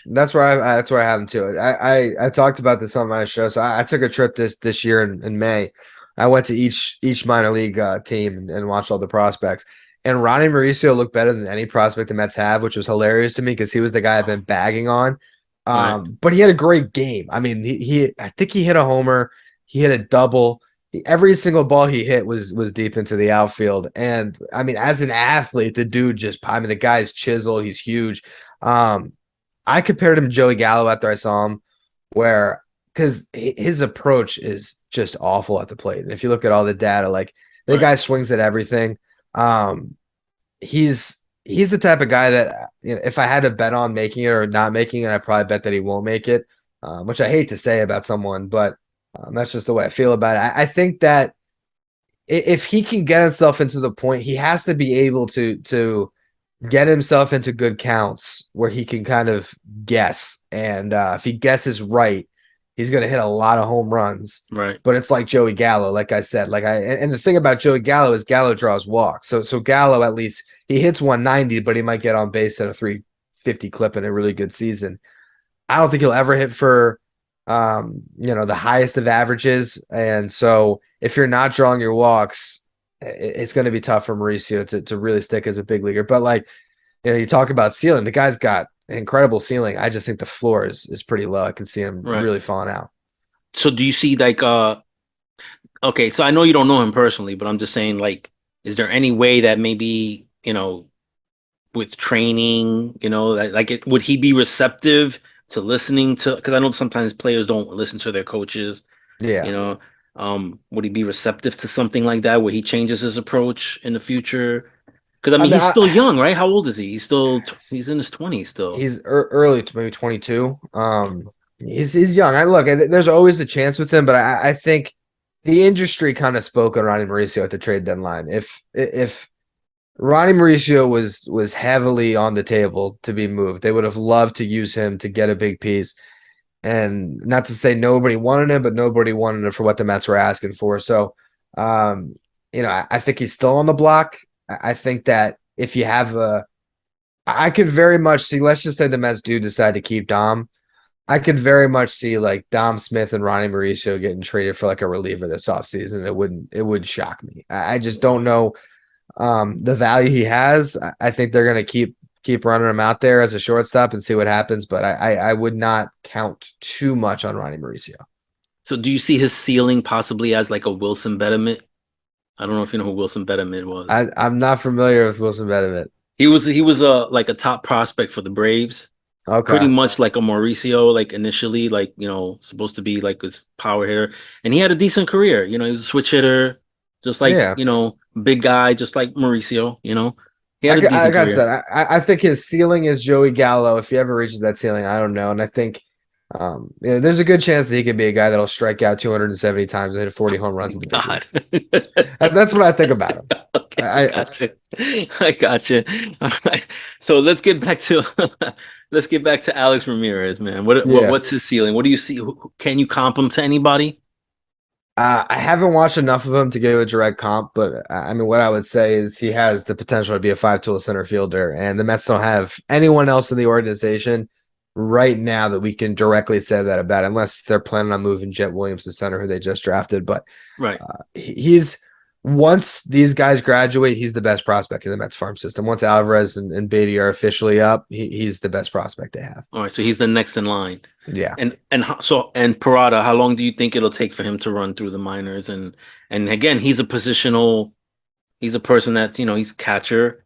That's where I have him too. I talked about this on my show. So I took a trip this year in May. I went to each minor league team and watched all the prospects. And Ronnie Mauricio looked better than any prospect the Mets have, which was hilarious to me because he was the guy I've been bagging on. Right, But he had a great game. I mean, I think he hit a homer, he hit a double. Every single ball he hit was deep into the outfield. And I mean, as an athlete, the dude I mean, the guy's chiseled, he's huge. Um, I compared him to Joey Gallo after I saw him, where because his approach is just awful at the plate. And if you look at all the data, like the right. guy swings at everything. Um, he's the type of guy that if I had to bet on making it or not making it, I probably bet that he won't make it, which I hate to say about someone, but that's just the way I feel about it. I think that if he can get himself into the point, he has to be able to get himself into good counts where he can kind of guess. And if he guesses right, he's going to hit a lot of home runs. Right. But it's like Joey Gallo, like I said. And the thing about Joey Gallo is Gallo draws walks. So Gallo, at least he hits 190, but he might get on base at a 350 clip in a really good season. I don't think he'll ever hit for the highest of averages. And so if you're not drawing your walks, it's going to be tough for Mauricio to really stick as a big leaguer. But you talk about ceiling, the guy's got an incredible ceiling. I just think the floor is pretty low. I can see him Right. really falling out. So do you see like okay, so I know you don't know him personally, but I'm just saying like, is there any way that maybe, with training, would he be receptive to listening to, because I know sometimes players don't listen to their coaches, you Yeah. know, would he be receptive to something like that where he changes his approach in the future? Because I I mean, mean, he's still young, right? How old is he? He's in his 20s still. he's early to maybe 22. He's young. There's always a chance with him, but I think the industry kind of spoke on Ronnie Mauricio at the trade deadline. If Ronnie Mauricio was heavily on the table to be moved, they would have loved to use him to get a big piece. And not to say nobody wanted him, but nobody wanted him for what the Mets were asking for. So, um, I think he's still on the block. I think that if you have I could very much see, let's just say the Mets do decide to keep Dom. I could very much see like Dom Smith and Ronnie Mauricio getting traded for like a reliever this offseason. It would shock me. I just don't know the value he has. I think they're gonna keep running him out there as a shortstop and see what happens, but I would not count too much on Ronnie Mauricio. So do you see his ceiling possibly as like a Wilson Betterment? I don't know if you know who Wilson Betterment was. I'm not familiar with Wilson Bedemet. He was a like a top prospect for the Braves. Pretty Okay. much like a Mauricio, like initially, like supposed to be like his power hitter, and he had a decent career. He was a switch hitter, just like Yeah. big guy, just like Mauricio. He had a decent Like I career. said, I think his ceiling is Joey Gallo. If he ever reaches that ceiling, I don't know. And I think there's a good chance that he could be a guy that'll strike out 270 times and hit 40 home runs in the big God. leagues. That's what I think about him. Okay, I I got you. I got you. All right. So let's get back to let's get back to Alex Ramirez, man. yeah. What's his ceiling? What do you see? Can you comp him to anybody? I haven't watched enough of him to give a direct comp, but I mean, what I would say is he has the potential to be a five-tool center fielder, and the Mets don't have anyone else in the organization right now that we can directly say that about, unless they're planning on moving Jet Williams to center, who they just drafted. But Right. he's once these guys graduate, he's the best prospect in the Mets farm system. Once Alvarez and Beatty are officially up, he's the best prospect they have. All right. So he's the next in line. Yeah. And Parada, how long do you think it'll take for him to run through the minors? And again, he's a positional. He's a person that he's catcher.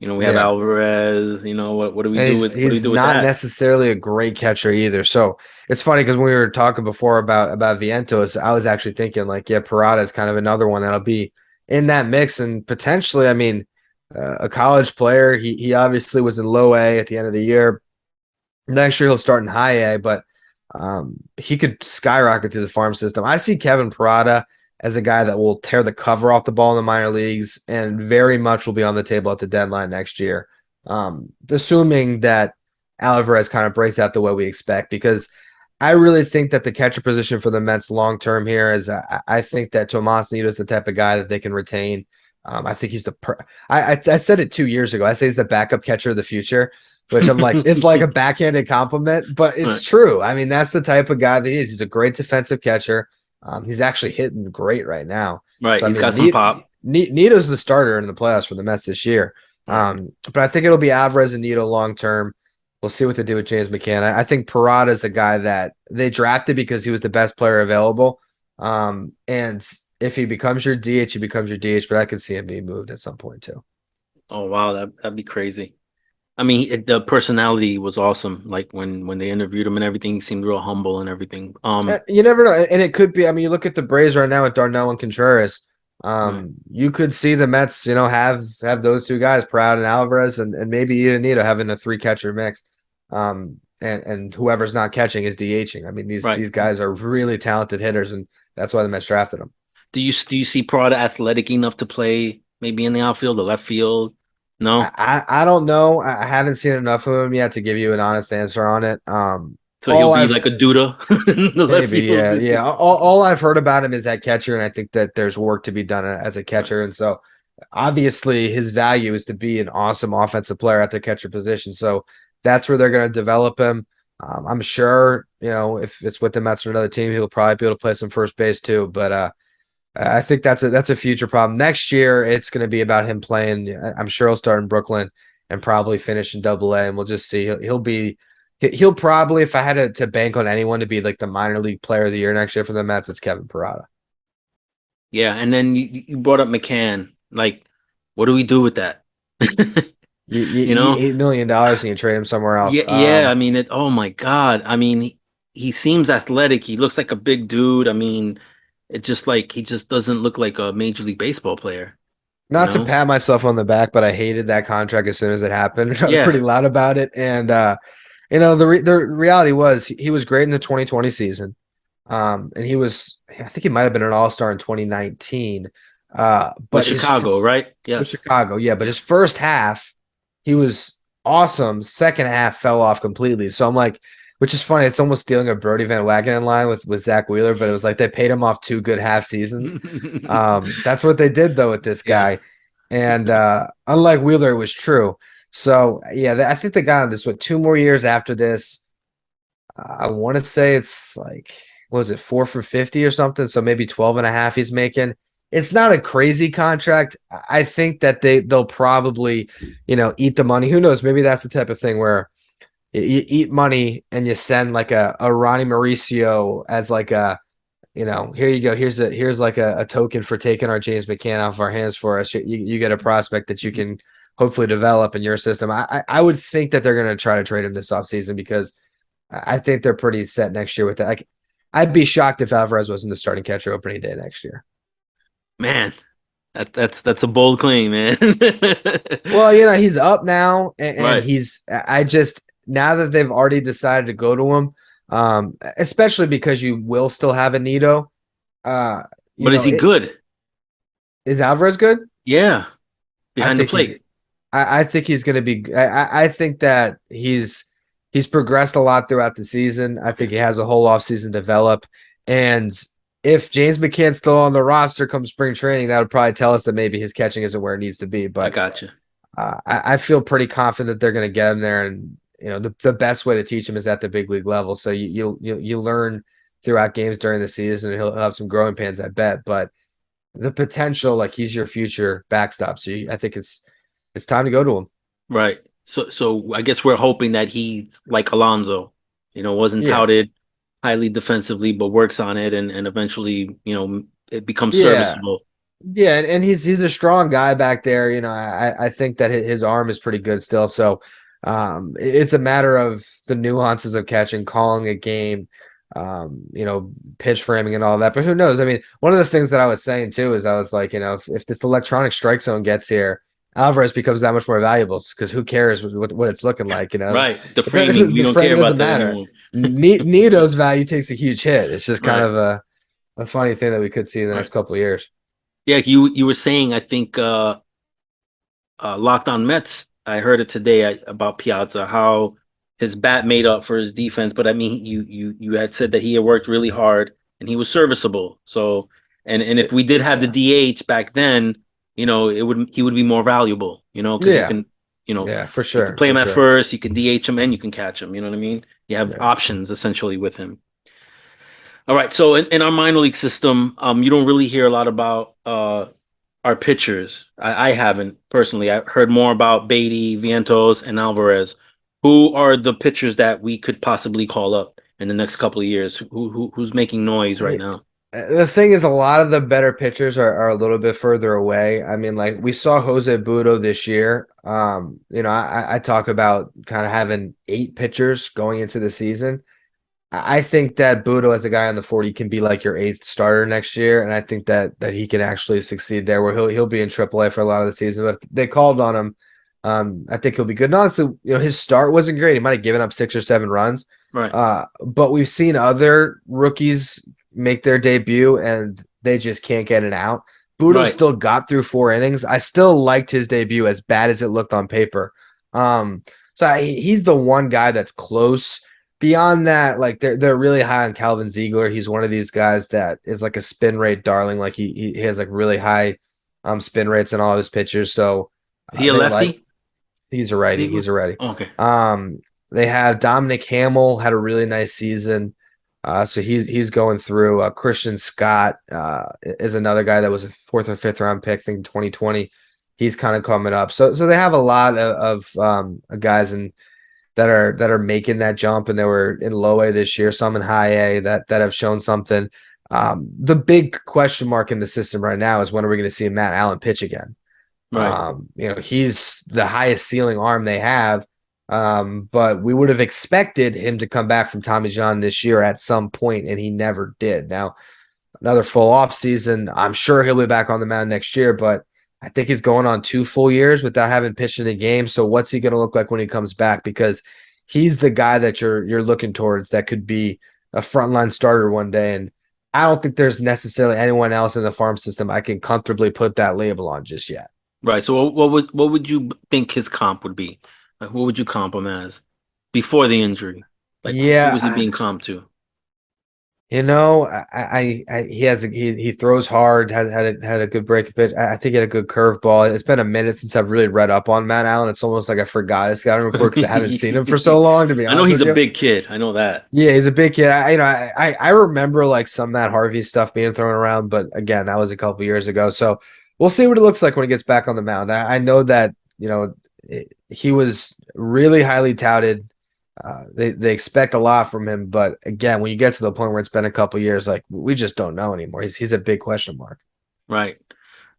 We have Yeah. Alvarez. What do we And do he's with what do we he's do with not that? necessarily a great catcher either. So it's funny because when we were talking before about Vientos, I was actually thinking like, yeah, Parada is kind of another one that'll be in that mix and potentially, I mean, a college player. He obviously was in low A at the end of the year. Next year he'll start in high A, but he could skyrocket through the farm system. I see Kevin Parada as a guy that will tear the cover off the ball in the minor leagues and very much will be on the table at the deadline next year. Assuming that Alvarez kind of breaks out the way we expect, because I really think that the catcher position for the Mets long term here is I think that Tomas Nido is the type of guy that they can retain. I think he's I said it 2 years ago. I say he's the backup catcher of the future, which I'm like, it's like a backhanded compliment, but it's Right. true. I mean, that's the type of guy that he is. He's a great defensive catcher. He's actually hitting great right now. Right. So I He's mean, got some pop. Nito's the starter in the playoffs for the Mets this year. Right. But I think it'll be Alvarez and Nito long term. We'll see what they do with James McCann. I think Parada is the guy that they drafted because he was the best player available. And if he becomes your DH, he becomes your DH. But I could see him being moved at some point too. Oh wow, that'd be crazy. I mean, the personality was awesome. Like when they interviewed him and everything, he seemed real humble and everything. You never know, and it could be. I mean, you look at the Braves right now with Darnell and Contreras. Right. You could see the Mets, have those two guys, Proud and Alvarez, and maybe even Nito having a three catcher mix. And whoever's not catching is DHing. I mean, Right. these guys are really talented hitters, and that's why the Mets drafted them. Do you see Prada athletic enough to play maybe in the outfield or left field? No. I don't know. I haven't seen enough of him yet to give you an honest answer on it. So he'll All be I've like a Duda in the left Maybe, field. yeah. All I've heard about him is at catcher, and I think that there's work to be done as a Right. catcher. And so, obviously, his value is to be an awesome offensive player at the catcher position. So that's where they're going to develop him. I'm sure, if it's with the Mets or another team, he'll probably be able to play some first base too. But I think that's a future problem. Next year, it's going to be about him playing. I'm sure he'll start in Brooklyn and probably finish in Double A, and we'll just see. He'll probably, if I had to bank on anyone to be like the minor league player of the year next year for the Mets, it's Kevin Parada. Yeah, and then you brought up McCann. Like, what do we do with that? You You eat know? $8 million and you trade him somewhere else. Yeah, yeah. I mean, oh my God. I mean, he seems athletic. He looks like a big dude. I mean, it just like he just doesn't look like a Major League Baseball player. you Not to know? pat myself on the back, but I hated that contract as soon as it happened. I was pretty Yeah. loud about it, and the reality was he was great in the 2020 season. And I think he might have been an all-star in 2019. With But Chicago, right? with Yes. Chicago, yeah, but his first half, he was awesome. Second half fell off completely. So I'm like, which is funny. It's almost stealing a Brody Van Wagenen line with Zach Wheeler, but it was like they paid him off 2 good half seasons. That's what they did though with this Yeah. guy. And unlike Wheeler, it was true. So yeah, I think they got on this 2 more years after this. I want to say it's like, what was it, 4 for 50 or something? So maybe 12 and a half he's making. It's not a crazy contract. I think that they'll probably, eat the money. Who knows? Maybe that's the type of thing where you eat money and you send like a Ronnie Mauricio as like here you go. Here's like a token for taking our James McCann off our hands for us. You get a prospect that you can hopefully develop in your system. I would think that they're going to try to trade him this offseason because I think they're pretty set next year with that. Like, I'd be shocked if Alvarez wasn't the starting catcher opening day next year. Man, that's a bold claim, man. Well, he's up now, and Right. he's. I just now that they've already decided to go to him, especially because you will still have Anito. Uh, But is he good? is Alvarez good? Yeah. I Behind the think he's. plate. I think he's going to be. I think that he's progressed a lot throughout the season. I think Okay. he has a whole offseason to develop. And if James McCann's still on the roster come spring training, that would probably tell us that maybe his catching isn't where it needs to be. I But got you. I feel pretty confident that they're going to get him there. And the best way to teach him is at the big league level. So you learn throughout games during the season, and he'll have some growing pains, I bet. But the potential, like he's your future backstop. So I think it's time to go to him. Right. So I guess we're hoping that he's like Alonso, wasn't Yeah. touted highly defensively, but works on it and eventually, it becomes Yeah. serviceable. Yeah, and he's a strong guy back there. I think that his arm is pretty good still. So it's a matter of the nuances of catching, calling a game, pitch framing and all that. But who knows? I mean, one of the things that I was saying too is I was like, if this electronic strike zone gets here, Alvarez becomes that much more valuable because who cares what it's looking like? Right. The framing, we The don't care framing about doesn't that matter. anymore. Nito's value takes a huge hit. It's just kind Right. of a funny thing that we could see in the next Right. couple of years. Yeah, you were saying I think Locked On Mets. I heard it today about Piazza, how his bat made up for his defense. But I mean, you had said that he had worked really hard and he was serviceable. So, and if we did have the Yeah. DH back then, he would be more valuable. Because Yeah. you know, Yeah, for you can sure. play For him at sure. first, you can DH him, and you can catch him. You know what I mean? You have Yeah. options essentially with him. All right. So in our minor league system, you don't really hear a lot about our pitchers. I haven't personally. I've heard more about Beatty, Vientos, and Alvarez. Who are the pitchers that we could possibly call up in the next couple of years? Who's making noise I right mean, now? the thing is, a lot of the better pitchers are a little bit further away. I mean, like we saw Jose Budo this year. I talk about kind of having 8 pitchers going into the season. I think that Budo as a guy on the 40 can be like your 8th starter next year, and I think that he can actually succeed there, where he'll be in AAA for a lot of the season. But they called on him. I think he'll be good. And honestly, his start wasn't great. He might have given up 6 or 7 runs. Right, But we've seen other rookies make their debut and they just can't get it out. Budo right. still got through 4 innings. I still liked his debut as bad as it looked on paper. He's the one guy that's close. Beyond that, like they're really high on Calvin Ziegler. He's one of these guys that is like a spin rate darling. Like he has like really high spin rates in all of his pitchers. So Is he a they like lefty? he's a righty. Ziegler? He's a righty. Okay. Um, they have Dominic Hamill had a really nice season. So he's going through. Christian Scott is another guy that was a 4th or 5th round pick, I think 2020. He's kind of coming up. So they have a lot of guys that are making that jump, and they were in low A this year, some in high A that have shown something. The big question mark in the system right now is when are we going to see Matt Allen pitch again? Right. He's the highest ceiling arm they have. But we would have expected him to come back from Tommy John this year at some point, and he never did. Now, another full off season, I'm sure he'll be back on the mound next year, but I think he's going on 2 full years without having pitched in a game. So what's he going to look like when he comes back? Because he's the guy that you're looking towards that could be a frontline starter one day. And I don't think there's necessarily anyone else in the farm system I can comfortably put that label on just yet. Right. So what would you think his comp would be? Like what would you comp him as before the injury? Like who Yeah, was he being comped to? he throws hard, had a good breaking pitch. I think he had a good curveball. It's been a minute since I've really read up on Matt Allen. It's almost like I forgot his scouting report because I haven't seen him for so long, to be I know honest he's with a you. big kid. I know that. Yeah, he's a big kid. I remember like some Matt Harvey stuff being thrown around, but again, that was a couple years ago. So we'll see what it looks like when he gets back on the mound. I know that he was really highly touted. They expect a lot from him, but again, when you get to the point where it's been a couple years, like we just don't know anymore. He's a big question mark. Right.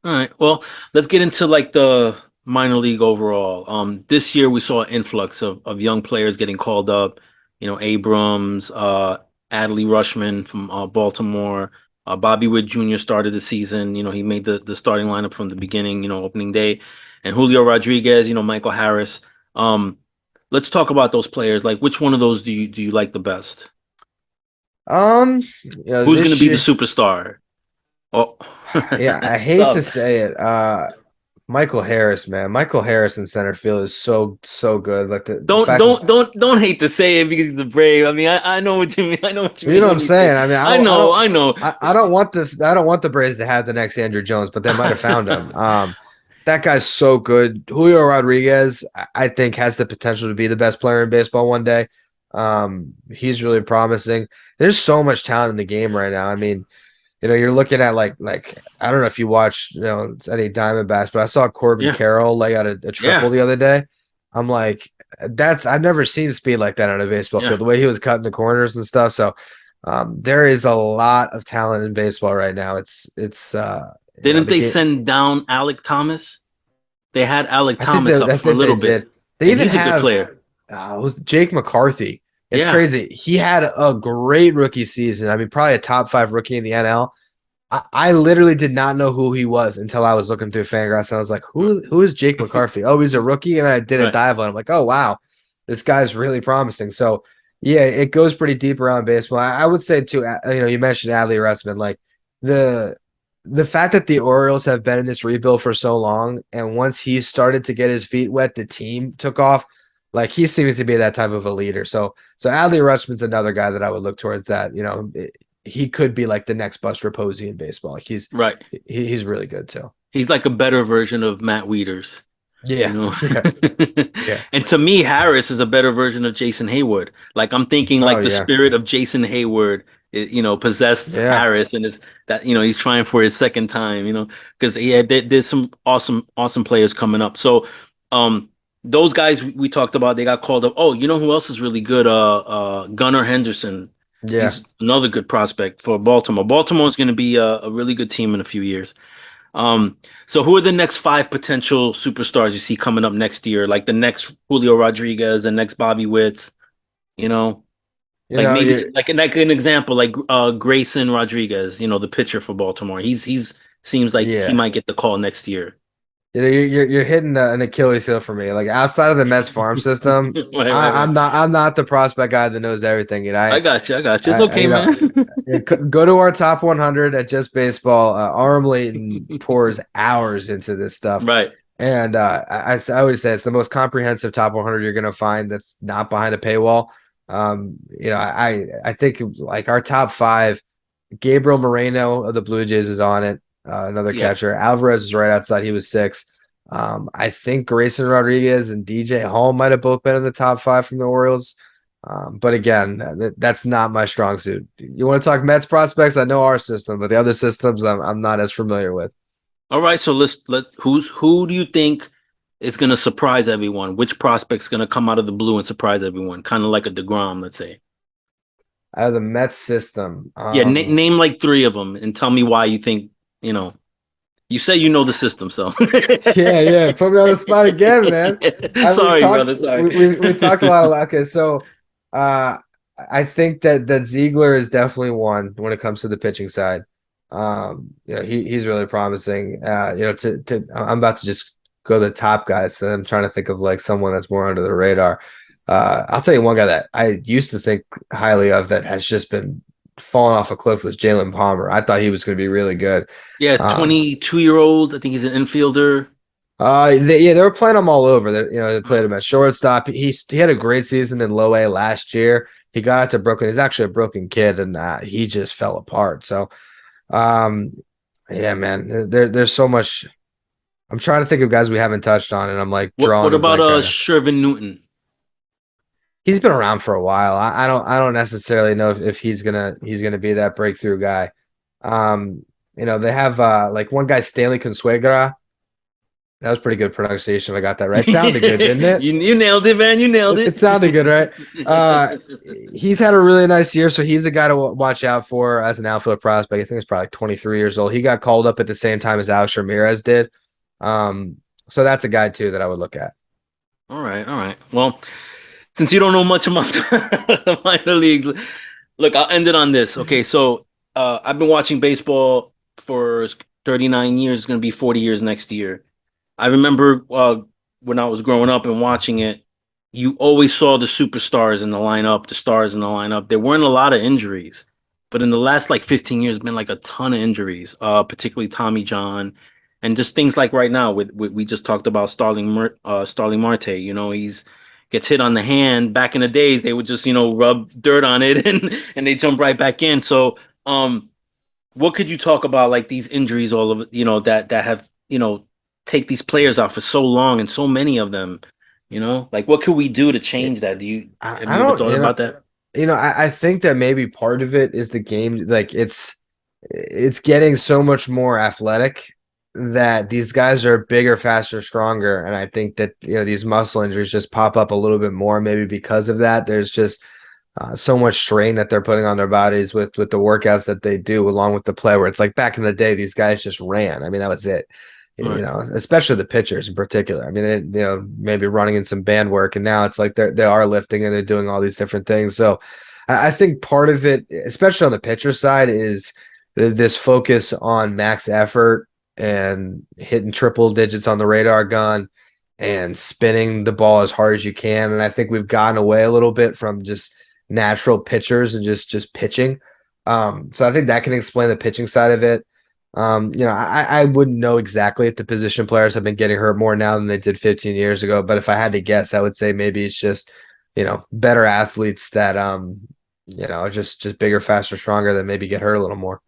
All right. Well, let's get into like the minor league overall. This year we saw an influx of young players getting called up. You know, Abrams, Adley Rushman from Baltimore, Bobby Witt Jr. started the season. You know, he made the starting lineup from the beginning. You know, opening day, and Julio Rodriguez. You know, Michael Harris. Um, let's talk about those players. Like, which one of those do you like the best? Who's going to This be the year, superstar? Oh, yeah, I that's hate to tough. say it. Michael Harris, man. Michael Harris in center field is so good. Like the Don't fact that don't don't don't hate to say it because he's the Brave. I mean, I know what you mean. I know what you you know mean what I'm when you say. saying. I mean, I know, I know. I don't want the Braves to have the next Andrew Jones, but they might have found him. That guy's so good. Julio Rodriguez, I think, has the potential to be the best player in baseball one day. He's really promising. There's so much talent in the game right now. I mean, you're looking at like I don't know if you watch any Diamondbacks, but I saw Corbin Yeah, Carroll lay out a triple yeah, the other day. I'm like, I've never seen speed like that on a baseball yeah. field. The way he was cutting the corners and stuff. So there is a lot of talent in baseball right now. It's Didn't the they game. send down Alec Thomas? They had Alec I think Thomas that up I for a think they little bit, did. They and even he's a good have player. it was Jake McCarthy. It's Yeah, crazy. He had a great rookie season. I mean, probably a top 5 rookie in the NL. I literally did not know who he was until I was looking through Fangraphs, and I was like, "Who is Jake McCarthy? Oh, he's a rookie." And I did a right. dive on him, like, "Oh wow, this guy's really promising." So, yeah, it goes pretty deep around baseball. I would say too. You mentioned Adley Rutschman, like the the fact that the Orioles have been in this rebuild for so long, and once he started to get his feet wet, the team took off. Like he seems to be that type of a leader. So Adley Rutschman's another guy that I would look towards. That he could be like the next Buster Posey in baseball. Like Right. he's really good too. He's like a better version of Matt Wieters. You Yeah, know, yeah, yeah. and to me, Harris is a better version of Jason Hayward. Like I'm thinking, Oh like the yeah, spirit of Jason Hayward, possessed yeah. Harris, and is that he's trying for his second time. Because there's some awesome players coming up. So, um, those guys we talked about, they got called up. Oh, you know who else is really good? Gunnar Henderson. Yeah. He's another good prospect for Baltimore. Baltimore is going to be a really good team in a few years. So who are the next five potential superstars you see coming up next year? Like the next Julio Rodriguez, the next Bobby Witts, you know, You like know, maybe you like an example, like Grayson Rodriguez, the pitcher for Baltimore. He's seems like he yeah. might get the call next year. You're hitting an Achilles heel for me. Like outside of the Mets farm system, Right, right, right. I'm not the prospect guy that knows everything. I got you. I got you. It's I okay, man. go to our top 100 at Just Baseball. Arm Layton pours hours into this stuff, Right. and I always say it's the most comprehensive top 100 you're going to find that's not behind a paywall. I think like our top 5, Gabriel Moreno of the Blue Jays is on it. Another Yeah. catcher. Alvarez is right outside. He was 6. I think Grayson Rodriguez and DJ Hall might have both been in the top 5 from the Orioles. But again, that's not my strong suit. You want to talk Mets prospects? I know our system, but the other systems I'm not as familiar with. All right. So who do you think is going to surprise everyone? Which prospect's going to come out of the blue and surprise everyone? Kind of like a DeGrom, let's say. Out of the Mets system, Yeah, name like three of them and tell me why you think, you know, you say you know the system, so. yeah, put me on the spot again, man. Sorry, brother. Sorry. We talked a lot of okay, so uh I think that Ziegler is definitely one when it comes to the pitching side. He's really promising. I'm about to just go to the top guys. So I'm trying to think of like someone that's more under the radar. I'll tell you one guy that I used to think highly of that has just been falling off a cliff was Jalen Palmer. I thought he was going to be really good. Yeah, Um, 22-year-old. I think he's an infielder. they were playing him all over. They played Mm. him at shortstop. He had a great season in low A last year. He got out to Brooklyn. He's actually a Brooklyn kid, and he just fell apart. So, um, yeah, man, there's so much. I'm trying to think of guys we haven't touched on, and I'm like What drawing a about blank right now. Shervin Newton? He's been around for a while. I don't necessarily know if he's gonna be that breakthrough guy. They have like one guy, Stanley Consuegra. That was pretty good pronunciation if I got that right. Sounded good, didn't it? You nailed it, man. You nailed It sounded good, right? Uh, he's had a really nice year, so he's a guy to watch out for as an outfield prospect. I think he's probably like 23 years old. He got called up at the same time as Alex Ramirez did. Um, so that's a guy too that I would look at. All right, all right. Well, since you don't know much about the minor leagues, look, I'll end it on this. Okay, so I've been watching baseball for 39 years. It's going to be 40 years next year. I remember when I was growing up and watching it, you always saw the superstars in the lineup, the stars in the lineup. There weren't a lot of injuries, but in the last like 15 years, been like a ton of injuries, particularly Tommy John, and just things like right now with we just talked about Starling Marte. He's gets hit on the hand. Back in the days, they would just rub dirt on it and they jump right back in. So, what could you talk about like these injuries, all of that have take these players out for so long and so many of them, like what could we do to change that? Have I you ever don't, thought about that? I think that maybe part of it is the game. Like it's getting so much more athletic that these guys are bigger, faster, stronger. And I think that, these muscle injuries just pop up a little bit more, maybe because of that. There's just so much strain that they're putting on their bodies with the workouts that they do, along with the play. Where it's like back in the day, these guys just ran. I mean, that was it. Right. Especially the pitchers in particular. I mean, maybe running in some band work, and now it's like they are lifting and they're doing all these different things. So, I think part of it, especially on the pitcher side, is this focus on max effort and hitting triple digits on the radar gun and spinning the ball as hard as you can. And I think we've gotten away a little bit from just natural pitchers and just pitching. So I think that can explain the pitching side of it. I wouldn't know exactly if the position players have been getting hurt more now than they did 15 years ago. But if I had to guess, I would say maybe it's just, better athletes that, just bigger, faster, stronger that maybe get hurt a little more.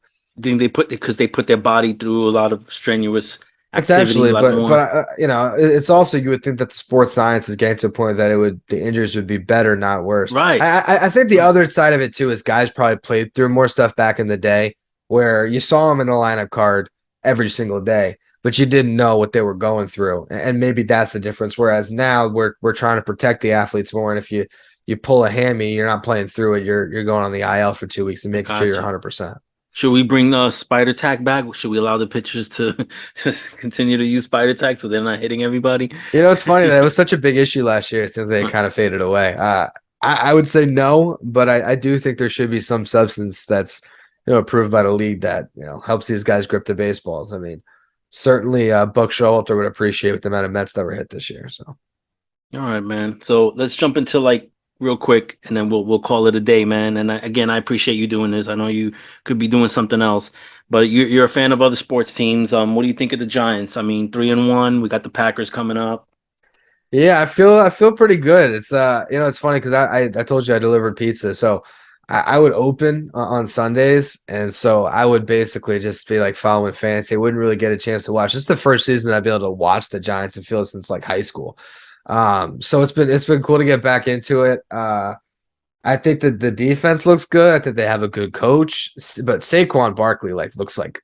Think because they put their body through a lot of strenuous activity, a Potentially, lot but more. it's also you would think that the sports science is getting to a point that the injuries would be better, not worse. Right. I think the other side of it too is guys probably played through more stuff back in the day where you saw them in the lineup card every single day, but you didn't know what they were going through, and maybe that's the difference. Whereas now we're trying to protect the athletes more, and if you pull a hammy, you're not playing through it. You're going on the IL for 2 weeks and making sure you're Gotcha. 100%. Should we bring Spider Tack back? Should we allow the pitchers to to continue to use Spider Tack so they're not hitting everybody? It's funny that it was such a big issue last year. It seems like it kind of faded away. I would say no, but I do think there should be some substance that's approved by the league that helps these guys grip the baseballs. I mean, certainly Buck Showalter would appreciate with the amount of Mets that were hit this year. So All right, man. So let's jump into like real quick, and then we'll call it a day, man. And again, I appreciate you doing this. I know you could be doing something else, but you're a fan of other sports teams. What do you think of the Giants? I mean, 3-1. We got the Packers coming up. yeah, I feel pretty good. It's it's funny because I told you I delivered pizza, so I would open on Sundays, and so I would basically just be like following fantasy. I wouldn't really get a chance to watch. This is the first season I'd be able to watch the Giants and feel since like high school. So it's been cool to get back into it. I think that the defense looks good. I think they have a good coach, but Saquon Barkley looks like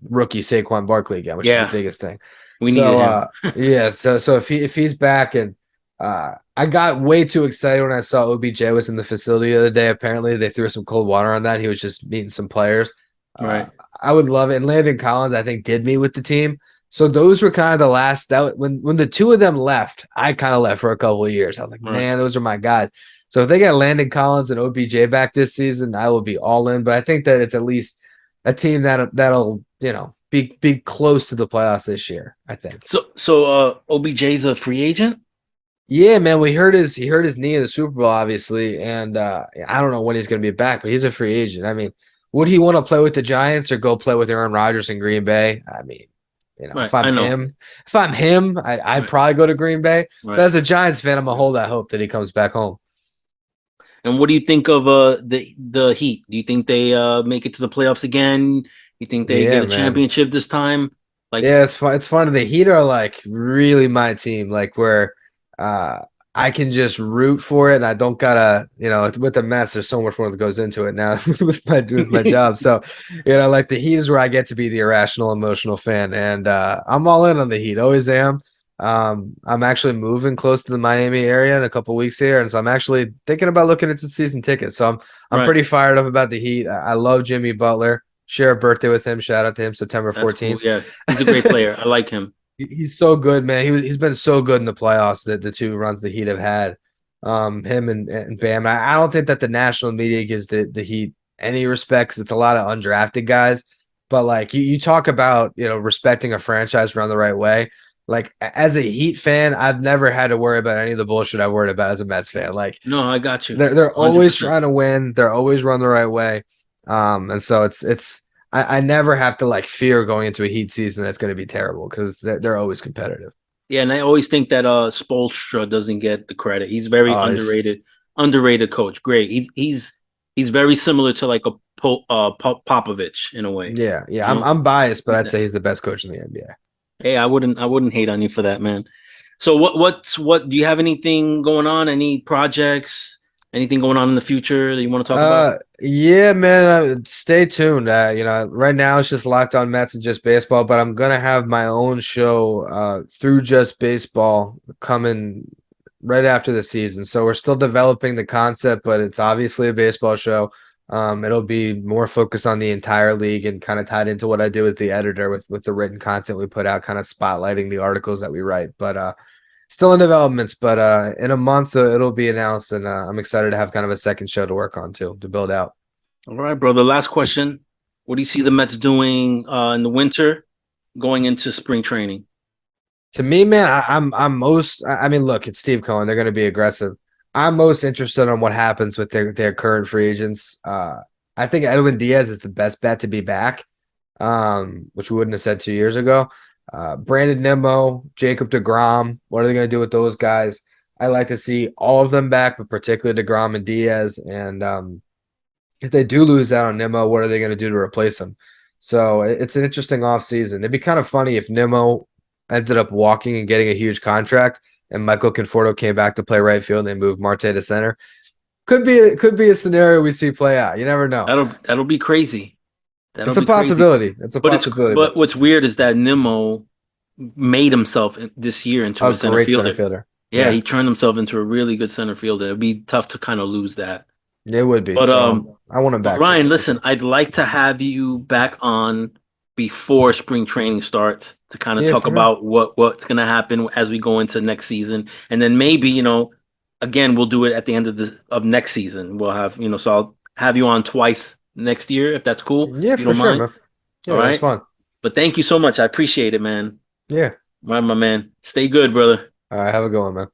rookie Saquon Barkley again, which is the Yeah, biggest thing. we needed So him. yeah, so if he's back and I got way too excited when I saw OBJ was in the facility the other day. Apparently they threw some cold water on that. He was just meeting some players. Uh, Right, I would love it. And Landon Collins, I think, did meet with the team. So those were kind of the last that when the two of them left, I kind of left for a couple of years. I was like, right. man, those are my guys. So if they get Landon Collins and OBJ back this season, I will be all in. But I think that it's at least a team that'll be close to the playoffs this year, I think. So OBJ's a free agent? Yeah, man, he hurt his knee in the Super Bowl, obviously, and I don't know when he's going to be back, but he's a free agent. I mean, would he want to play with the Giants or go play with Aaron Rodgers in Green Bay? I mean, Right, I know. if I'm him, I'd Right, probably go to Green Bay. But right. as a Giants fan, I'm gonna hold that hope that he comes back home. And what do you think of the Heat? Do you think they make it to the playoffs again? You think they get Yeah, a man. championship this time? Like, Yeah, it's fun. It's fun. The Heat are like really my team, like where uh I can just root for it and I don't gotta, with the mess, there's so much more that goes into it now with my job. So, like the Heat is where I get to be the irrational emotional fan. And I'm all in on the Heat, always am. I'm actually moving close to the Miami area in a couple weeks here, and so I'm actually thinking about looking into season tickets. So I'm right. pretty fired up about the Heat. I love Jimmy Butler. Share a birthday with him. Shout out to him, September That's cool. 14th. Yeah, he's a great player. I like him. He's so good, man. He's been so good in the playoffs that the two runs the Heat have had. Him and Bam. I don't think that the national media gives the Heat any respect because it's a lot of undrafted guys. But like you talk about, respecting a franchise run the right way. Like as a Heat fan, I've never had to worry about any of the bullshit I worried about as a Mets fan. Like No, I got you. they're always 100%. trying to win. They're always run the right way. And so I never have to like fear going into a Heat season that's going to be terrible because they're always competitive. Yeah, and I always think that Spoelstra doesn't get the credit. He's very Oh, underrated coach. Great. He's very similar to like a Popovich in a way. yeah, You yeah. I'm know, I'm biased, but he's I'd that. say he's the best coach in the NBA. Hey, I wouldn't hate on you for that, man. So what do you have anything going on? Any projects? Anything going on in the future that you want to talk about? Yeah, man. Stay tuned. Right now it's just Locked On Mets and Just Baseball, but I'm gonna have my own show through Just Baseball coming right after the season. So we're still developing the concept, but it's obviously a baseball show. It'll be more focused on the entire league and kind of tied into what I do as the editor with the written content we put out, kind of spotlighting the articles that we write. But still in developments, but in a month it'll be announced, and I'm excited to have kind of a second show to work on too to build out. All right, brother. Last question. What do you see the Mets doing in the winter going into spring training? To me, man, I'm most. I mean, look, it's Steve Cohen. They're going to be aggressive. I'm most interested on what happens with their current free agents. I think Edwin Diaz is the best bet to be back, which we wouldn't have said 2 years ago. Brandon Nimmo, Jacob DeGrom. What are they going to do with those guys? I like to see all of them back, but particularly DeGrom and Diaz. And if they do lose out on Nimmo, what are they going to do to replace him? So it's an interesting offseason. It'd be kind of funny if Nimmo ended up walking and getting a huge contract, and Michael Conforto came back to play right field and they moved Marte to center. Could be a scenario we see play out. You never know. That'll be crazy. That'll It's a be crazy. possibility. It's a possibility, but But what's weird is that Nimmo made himself this year into a a center great center fielder. fielder. Yeah, Yeah, he turned himself into a really good center fielder. It'd be tough to kind of lose that. it would be. But So I want him back too. Ryan, listen, I'd like to have you back on before spring training starts to kind of Yeah, talk for sure. about what's going to happen as we go into next season, and then maybe again we'll do it at the end of next season. We'll have so I'll have you on twice next year if that's cool, Yeah, if you for don't sure, mind. man. All Yeah, that was right, fun. but thank you so much. I appreciate it, man. Yeah. All right, my man. Stay good, brother. All right, have a good one, man.